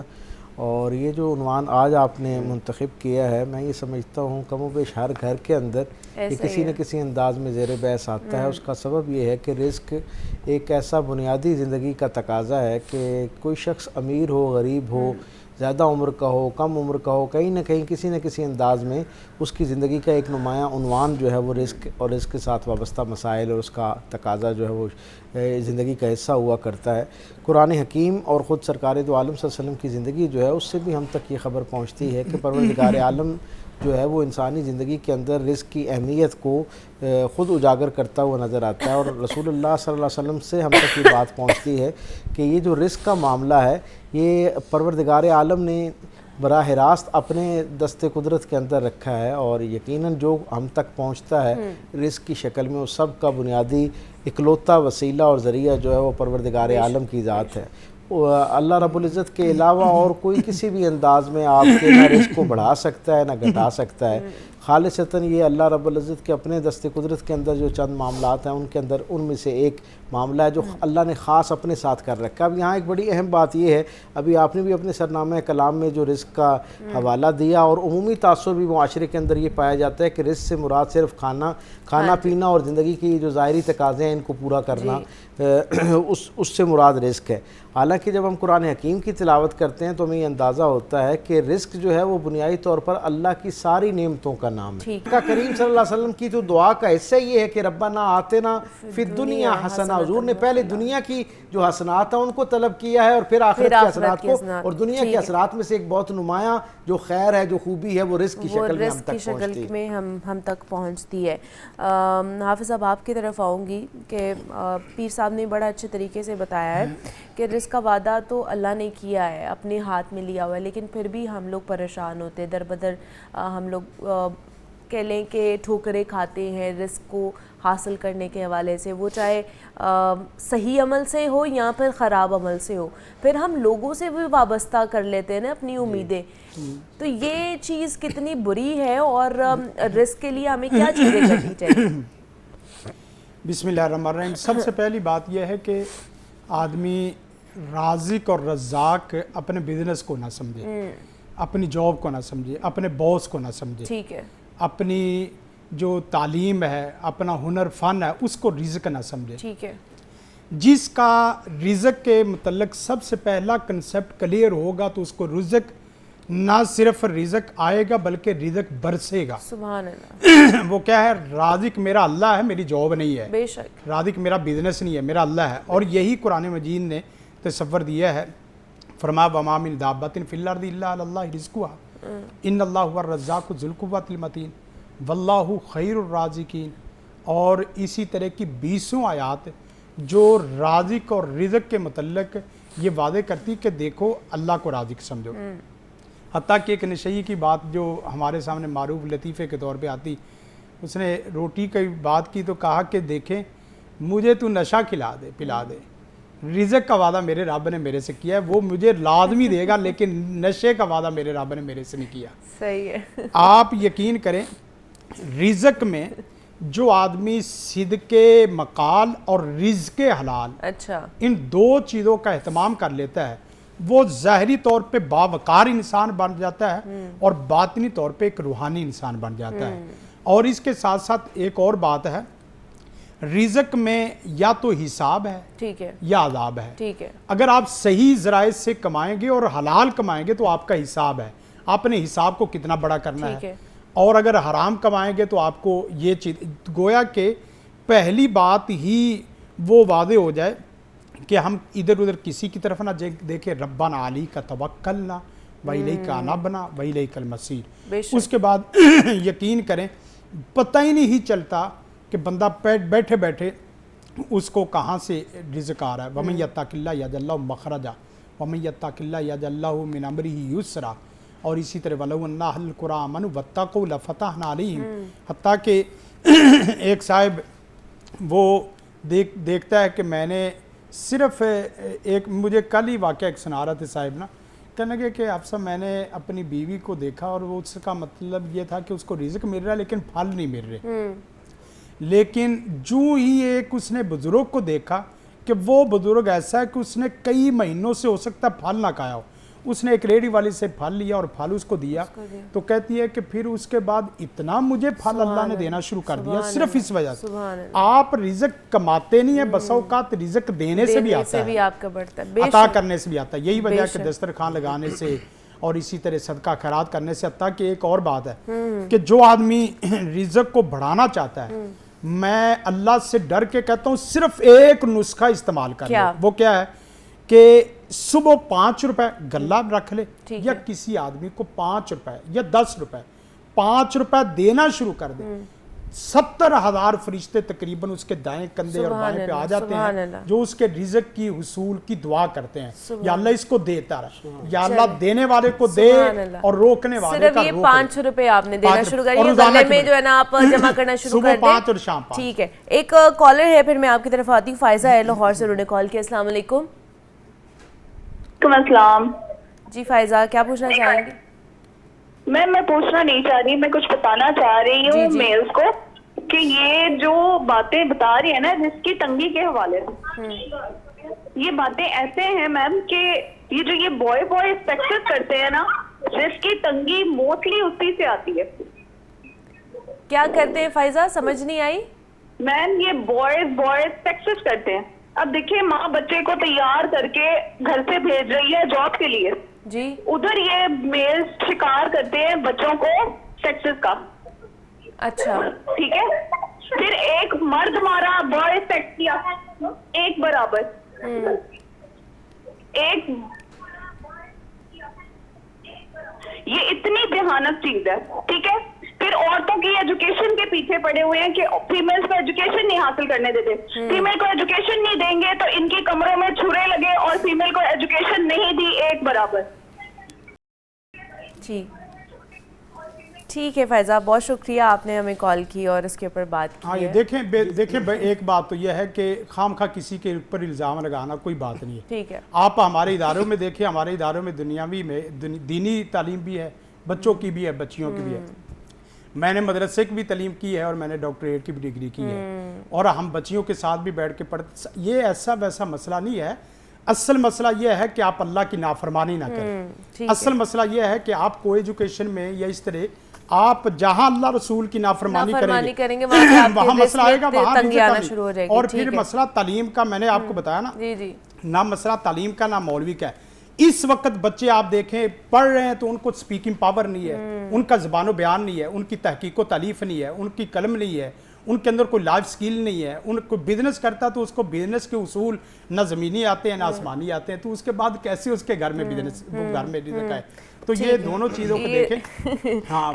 اور یہ جو عنوان آج آپ نے منتخب کیا ہے، میں یہ سمجھتا ہوں کم و بیش ہر گھر کے اندر یہ کسی نہ کسی انداز میں زیر بحث آتا ہے۔ اس کا سبب یہ ہے کہ رزق ایک ایسا بنیادی زندگی کا تقاضا ہے کہ کوئی شخص امیر ہو، غریب ہو، زیادہ عمر کا ہو، کم عمر کا ہو، کہیں نہ کہیں کسی نہ کسی انداز میں اس کی زندگی کا ایک نمایاں عنوان جو ہے وہ رزق اور رزق کے ساتھ وابستہ مسائل اور اس کا تقاضا جو ہے وہ زندگی کا حصہ ہوا کرتا ہے۔ قرآن حکیم اور خود سرکار دو عالم صلی اللہ علیہ وسلم کی زندگی جو ہے اس سے بھی ہم تک یہ خبر پہنچتی ہے کہ پروردگار عالم جو ہے وہ انسانی زندگی کے اندر رزق کی اہمیت کو خود اجاگر کرتا ہوا نظر آتا ہے، اور رسول اللہ صلی اللہ علیہ وسلم سے ہم تک یہ بات پہنچتی ہے کہ یہ جو رزق کا معاملہ ہے یہ پروردگار عالم نے براہ راست اپنے دست قدرت کے اندر رکھا ہے، اور یقیناً جو ہم تک پہنچتا ہے رزق کی شکل میں اس سب کا بنیادی اکلوتا وسیلہ اور ذریعہ جو ہے وہ پروردگار عالم کی ذات ہے۔ اللہ رب العزت کے علاوہ اور کوئی کسی بھی انداز میں آپ کے نہ رزق کو بڑھا سکتا ہے نہ گھٹا سکتا ہے، خالصتاً یہ اللہ رب العزت کے اپنے دست قدرت کے اندر جو چند معاملات ہیں ان کے اندر ان میں سے ایک معاملہ ہے جو اللہ نے خاص اپنے ساتھ کر رکھا ہے۔ اب یہاں ایک بڑی اہم بات یہ ہے، ابھی آپ نے بھی اپنے سرنامہ کلام میں جو رزق کا حوالہ دیا، اور عمومی تاثر بھی معاشرے کے اندر یہ پایا جاتا ہے کہ رزق سے مراد صرف کھانا پینا اور زندگی کی جو ظاہری تقاضے ہیں ان کو پورا کرنا، اس سے مراد رزق ہے۔ حالانکہ جب ہم قرآن حکیم کی تلاوت کرتے ہیں تو ہمیں یہ اندازہ ہوتا ہے کہ رزق جو ہے وہ بنیادی طور پر اللہ کی ساری نعمتوں کا نام ہے۔ کریم صلی اللہ علیہ وسلم کی جو دعا کا حصہ یہ ہے کہ ربنا آتنا فی الدنیا حسنہ، حضور نے پہلے دنیا کی جو حسنات ہیں ان کو طلب کیا ہے اور پھر آخرت کے حسنات کو، اور دنیا کے حسنات میں سے ایک بہت نمایاں جو خیر ہے، جو خوبی ہے، وہ رزق کی شکل میں ہم تک پہنچتی ہے، ہم تک پہنچتی ہے۔ حافظ صاحب آپ کی طرف آؤں گی کہ پیر صاحب نے بڑا اچھے طریقے سے بتایا ہے کہ رزق کا وعدہ تو اللہ نے کیا ہے، اپنے ہاتھ میں لیا ہوا ہے، لیکن پھر بھی ہم لوگ پریشان ہوتے ہیں، در بدر ہم لوگ کہہ لیں کہ ٹھوکریں کھاتے ہیں رزق کو حاصل کرنے کے حوالے سے، وہ چاہے صحیح عمل سے ہو یا پھر خراب عمل سے ہو، پھر ہم لوگوں سے بھی وابستہ کر لیتے ہیں نا اپنی امیدیں۔ تو یہ چیز کتنی بری ہے، اور رزق کے لیے ہمیں کیا چیزیں کرنی چاہیے؟ بسم اللہ الرحمن الرحیم۔ سب سے پہلی بات یہ ہے کہ آدمی رازق اور رزاق اپنے بزنس کو نہ سمجھے، اپنی جاب کو نہ سمجھے، اپنے باس کو نہ سمجھے، ٹھیک ہے، اپنی جو تعلیم ہے، اپنا ہنر فن ہے، اس کو رزق نہ سمجھے۔ ٹھیک ہے، جس کا رزق کے متعلق سب سے پہلا کنسپٹ کلیئر ہوگا تو اس کو رزق نہ صرف رزق آئے گا بلکہ رزق برسے گا۔ سبحان اللہ۔ وہ کیا ہے؟ رازق میرا اللہ ہے، میری جاب نہیں ہے، بے شک، رازق میرا بزنس نہیں ہے، میرا اللہ ہے۔ اور یہی قرآن مجید نے تصور دیا ہے، فرمایا وَمَا مِن دَابَّةٍ فِي الْأَرْضِ إِلَّا عَلَى اللَّهِ رِزْقُهَا إِنَّ اللَّهُ هُوَ الرَّزَّاقُ ذُو الْقُوَّةِ الْمَتِينُ وَاللَّهُ خَيْرُ الرَّازِقِينَ۔ اور اسی طرح کی 20 آیات جو رازق اور رزق کے متعلق یہ واضح کرتی کہ دیکھو اللہ کو رازق سمجھو۔ حتیٰ کہ ایک نشئی کی بات جو ہمارے سامنے معروف لطیفے کے طور پہ آتی، اس نے روٹی کی بات کی تو کہا کہ دیکھیں مجھے تو نشہ کھلا دے پلا دے، رزق کا وعدہ میرے رب نے میرے سے کیا ہے، وہ مجھے لازمی دے گا، لیکن نشے کا وعدہ میرے رب نے میرے سے نہیں کیا۔ صحیح ہے۔ آپ یقین کریں رزق میں جو آدمی صدقے مقال اور رزق حلال، اچھا، ان دو چیزوں کا اہتمام کر لیتا ہے، وہ ظاہری طور پہ باوقار انسان بن جاتا ہے اور باطنی طور پہ ایک روحانی انسان بن جاتا ہے۔ اور اس کے ساتھ ساتھ ایک اور بات ہے، رزق میں یا تو حساب ہے، ٹھیک ہے، یا عذاب ہے۔ ٹھیک ہے، اگر آپ صحیح ذرائع سے کمائیں گے اور حلال کمائیں گے تو آپ کا حساب ہے، آپ نے حساب کو کتنا بڑا کرنا ٹھیک ہے، اور اگر حرام کمائیں گے تو آپ کو یہ چیز، گویا کہ پہلی بات ہی وہ واضح ہو جائے کہ ہم ادھر ادھر کسی کی طرف نہ دیکھیں، ربنا علی کا توکلنا وَإِلَيْكَ أَنَبْنَا وَإِلَيْكَ الْمَصِيرُ۔ اس کے بعد یقین کریں پتہ ہی نہیں چلتا کہ بندہ بیٹھے بیٹھے اس کو کہاں سے رزق آ رہا ہے۔ وَمَن يَتَّقِ اللَّهَ يَجْعَل لَّهُ مَخْرَجًا وَمَن يَتَّقِ اللَّهَ يَجْعَل لَّهُ مِنْ أَمْرِهِ يُسْرًا۔ اور اسی طرح وَلَوْ أَنَّ أَهْلَ الْقُرَىٰ آمَنُوا وَاتَّقُوا لَفَتَحْنَا عَلَيْهِمْ، حتیٰ کہ ایک صاحب وہ دیکھتا ہے کہ میں نے صرف ایک، مجھے کل ہی واقعہ ایک سنا رہا تھے صاحب نا، کہنے لگے کہ افسر میں نے اپنی بیوی کو دیکھا اور وہ اس کا مطلب یہ تھا کہ اس کو رزق مل رہا ہے لیکن پھل نہیں مل رہے. لیکن جو ہی ایک اس نے بزرگ کو دیکھا کہ وہ بزرگ ایسا ہے کہ اس نے کئی مہینوں سے ہو سکتا ہے پھل نہ کھایا ہو, اس نے ایک ریڑھی والی سے پھل لیا اور پھل اس کو دیا, تو کہتی ہے کہ پھر اس کے بعد اتنا مجھے پھل اللہ نے دینا شروع کر دیا صرف اس وجہ سے. آپ رزق کماتے نہیں ہیں, بسا اوقات رزق دینے سے بھی آتا ہے, آپ کا بڑھتا ہے, عطا کرنے سے بھی آتا ہے. یہی وجہ ہے کہ دسترخوان لگانے سے اور اسی طرح صدقہ خیرات کرنے سے. حتیٰ کہ ایک اور بات ہے کہ جو آدمی رزق کو بڑھانا چاہتا ہے, میں اللہ سے ڈر کے کہتا ہوں صرف ایک نسخہ استعمال کر لو. وہ کیا ہے کہ صبح 5 روپے گلہ رکھ لے, یا کسی آدمی کو 5 روپے یا 10 روپے 5 روپے دینا شروع کر دے. 70,000 فرشتے تقریباً اس کے دائیں کندھے اور بائیں پہ آ جاتے ہیں جو اس کے رزق کی حصول کی دعا کرتے ہیں, یا اللہ اس کو دیتا رہا, یا اللہ دینے والے کو دے اور روکنے والے کا روک. صرف یہ 5 روپے آپ نے دینا شروع کر دیا, گلے میں جو ہے نا آپ جمع کرنا شروع کر دیں. صبح 5 اور شام 5. ٹھیک ہے, ایک کالر ہے, پھر میں آپ کی طرف آتی ہوں. فائزہ ہے لاہور سے, انہوں نے کال کیا. السلام علیکم. السلام جی فائزہ, کیا پوچھنا چاہیں گے؟ میں پوچھنا نہیں چاہ رہی, میں کچھ بتانا چاہ رہی ہوں میلز کو کہ یہ جو باتیں بتا رہی ہیں نا جس کی تنگی کے حوالے سے, یہ باتیں ایسے ہیں میم کہ یہ جو یہ بوائے سیکسس کرتے ہیں نا, جس کی تنگی موسٹلی اسی سے آتی ہے. کیا کرتے ہیں فائزہ, سمجھ نہیں آئی میم. یہ بوائز سیکسس کرتے ہیں. اب دیکھیں ماں بچے کو تیار کر کے گھر سے بھیج رہی ہے جاب کے لیے جی, ادھر یہ میل شکار کرتے ہیں بچوں کو سیکسس کا. اچھا ٹھیک ہے, پھر ایک مرد مارا بوائے سیکس کیا ایک برابر, ایک یہ اتنی بھیانک چیز ہے. ٹھیک ہے, پھر عورتوں کی ایجوکیشن کے پیچھے پڑے ہوئے ہیں کہ فیمیلز کو ایجوکیشن نہیں حاصل کرنے دیتے. فیمیل کو ایجوکیشن نہیں دیں گے تو ان کی کمروں میں چھرے لگے, اور فیمیل کو ایجوکیشن نہیں دی ایک برابر. جی ٹھیک ہے فائزہ, بہت شکریہ آپ نے ہمیں کال کی اور اس کے اوپر بات کی. ہاں یہ دیکھیں ایک بات تو یہ ہے کہ خام خواہ کسی کے اوپر الزام لگانا کوئی بات نہیں ہے. ٹھیک ہے, آپ ہمارے اداروں میں دیکھیں, ہمارے اداروں میں دنیاوی میں دینی تعلیم بھی ہے, بچوں کی بھی ہے, بچیوں کی بھی ہے. میں نے مدرسے کی بھی تعلیم کی ہے اور میں نے ڈاکٹریٹ کی بھی ڈگری کی ہے, اور ہم بچیوں کے ساتھ بھی بیٹھ کے پڑھتے. یہ ایسا ویسا مسئلہ نہیں ہے. اصل مسئلہ یہ ہے کہ آپ اللہ کی نافرمانی نہ کریں. اصل مسئلہ یہ ہے کہ آپ کو ایجوکیشن میں یا اس طرح آپ جہاں اللہ رسول کی نافرمانی کریں گے وہاں مسئلہ آئے گا, وہاں شروع ہو جائے گا. اور پھر مسئلہ تعلیم کا میں نے آپ کو بتایا نا, نہ مسئلہ تعلیم کا نہ مولوی کا ہے. اس وقت بچے آپ دیکھیں پڑھ رہے ہیں تو ان کو سپیکنگ پاور نہیں ہے, ان کا زبان و بیان نہیں ہے, ان کی تحقیق و تالیف نہیں ہے, ان کی قلم نہیں ہے, ان کے اندر کوئی لائف سکیل نہیں ہے. ان کو بزنس کرتا تو اس کو بزنس کے اصول نہ زمینی آتے ہیں نہ آسمانی آتے ہیں, تو اس کے بعد کیسے اس کے گھر میں بزنس گھر میں رزق ہے. تو یہ دونوں چیزوں کو دیکھیں. ہاں,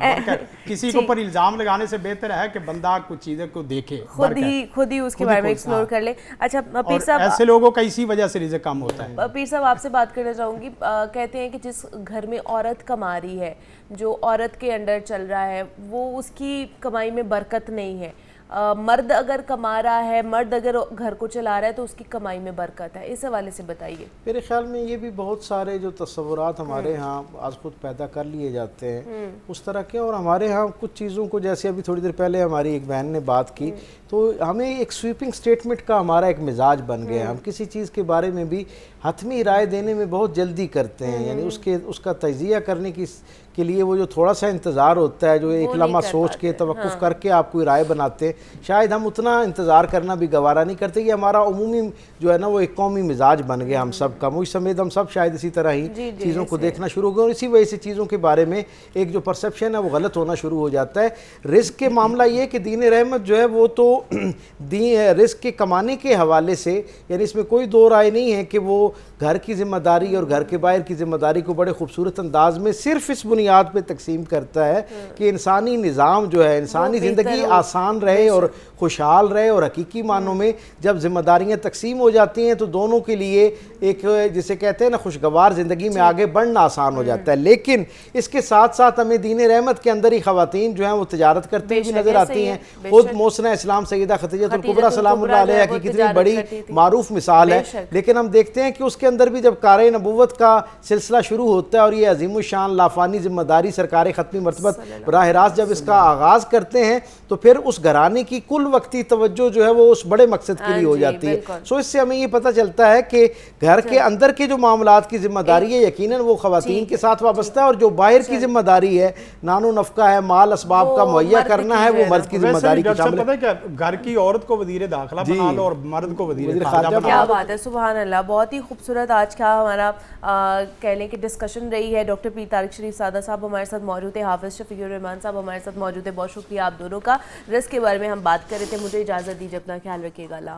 کسی کے اوپر الزام لگانے سے بہتر ہے کہ بندہ کچھ چیزیں کو دیکھے, خود ہی اس کے بارے میں ایکسپلور کر لے. اچھا پیر صاحب, ایسے لوگوں کا اسی وجہ سے رزق کم ہوتا ہے. پیر صاحب آپ سے بات کرنا چاہوں گی, کہتے ہیں کہ جس گھر میں عورت کما رہی ہے, جو عورت کے انڈر چل رہا ہے, وہ اس کی کمائی میں برکت نہیں ہے. مرد اگر کما رہا ہے, مرد اگر گھر کو چلا رہا ہے تو اس کی کمائی میں برکت ہے. اس حوالے سے بتائیے. میرے خیال میں یہ بھی بہت سارے جو تصورات ہمارے ہاں آج خود پیدا کر لیے جاتے ہیں اس طرح کے. اور ہمارے ہاں کچھ چیزوں کو, جیسے ابھی تھوڑی دیر پہلے ہماری ایک بہن نے بات کی, تو ہمیں ایک سویپنگ سٹیٹمنٹ کا ہمارا ایک مزاج بن گیا ہے. ہم کسی چیز کے بارے میں بھی حتمی رائے دینے میں بہت جلدی کرتے ہیں, یعنی اس کا تجزیہ کرنے کے لیے وہ جو تھوڑا سا انتظار ہوتا ہے, جو ایک لمحہ سوچ کے توقف کر کے آپ کوئی رائے بناتے ہیں, شاید ہم اتنا انتظار کرنا بھی گوارا نہیں کرتے. یہ ہمارا عمومی جو ہے نا وہ ایک قومی مزاج بن گیا ہم سب کا. مجھ سمیت ہم سب شاید اسی طرح ہی چیزوں کو دیکھنا شروع ہو گئے, اور اسی وجہ سے چیزوں کے بارے میں ایک جو پرسیپشن ہے وہ غلط ہونا شروع ہو جاتا ہے. رزق کے معاملہ یہ کہ دین رحمت جو ہے وہ تو رزق کے کمانے کے حوالے سے, یعنی اس میں کوئی دو رائے نہیں ہے کہ وہ گھر کی ذمہ داری اور گھر کے باہر کی ذمہ داری کو بڑے خوبصورت انداز میں صرف اس بنیاد بنیاد پہ تقسیم کرتا ہے کہ انسانی نظام جو ہے، انسانی زندگی آسان رہے اور خوشحال رہے، اور حقیقی معنوں میں جب ذمہ داریاں تقسیم ہو جاتی ہیں تو دونوں کے لیے ایک جسے کہتے ہیں نا خوشگوار زندگی میں آگے بڑھنا آسان ہو جاتا ہے۔ لیکن اس کے ساتھ ساتھ ہمیں دین رحمت کے اندر ہی خواتین جو ہیں وہ تجارت کرتی ہوئی بھی نظر آتی ہیں۔ خود محسنہ اسلام سیدہ خدیجہ الکبریٰ سلام اللہ علیہ کی کتنی بڑی معروف مثال ہے، لیکن ہم دیکھتے ہیں کہ اس کے اندر بھی جب کار نبوت کا سلسلہ شروع ہوتا ہے اور یہ عظیم الشان لافانی ذمہ داری سرکار ختمی مرتبت براہ راست جب اس کا آغاز کرتے ہیں تو پھر اس گھرانے کی کل وقتی توجہ جو ہے وہ اس بڑے مقصد کے لیے ہو جاتی ہے۔ سو اس سے ہمیں یہ پتہ چلتا ہے کہ گھر کے اندر کے جو معاملات کی ذمہ داری ہے یقیناً وہ خواتین کے ساتھ وابستہ ہے، اور جو باہر کی ذمہ داری ہے، نان و نفقہ ہے، مال اسباب کا مہیا کرنا ہے، وہ مرد کی ذمہ داری کی شامل ہے۔ پتہ ہے کیا، گھر کی عورت کو وزیر داخلہ بنا لو اور مرد کو وزیر خارجہ بنا لو۔ کیا بات ہے، سبحان اللہ، بہت ہی خوبصورت آج کا ہمارا کہہ لیں کہ ڈسکشن رہی ہے۔ ڈاکٹر پیر طارق شریف سادہ صاحب ہمارے ساتھ موجود ہیں، حافظ شفیع الرحمان صاحب ہمارے ساتھ موجود ہیں، بہت شکریہ آپ دونوں کا۔ رزق کے بارے میں ہم بات کر رہے تھے، مجھے اجازت دیجیے، اپنا خیال رکھیے گا، اللہ حافظ۔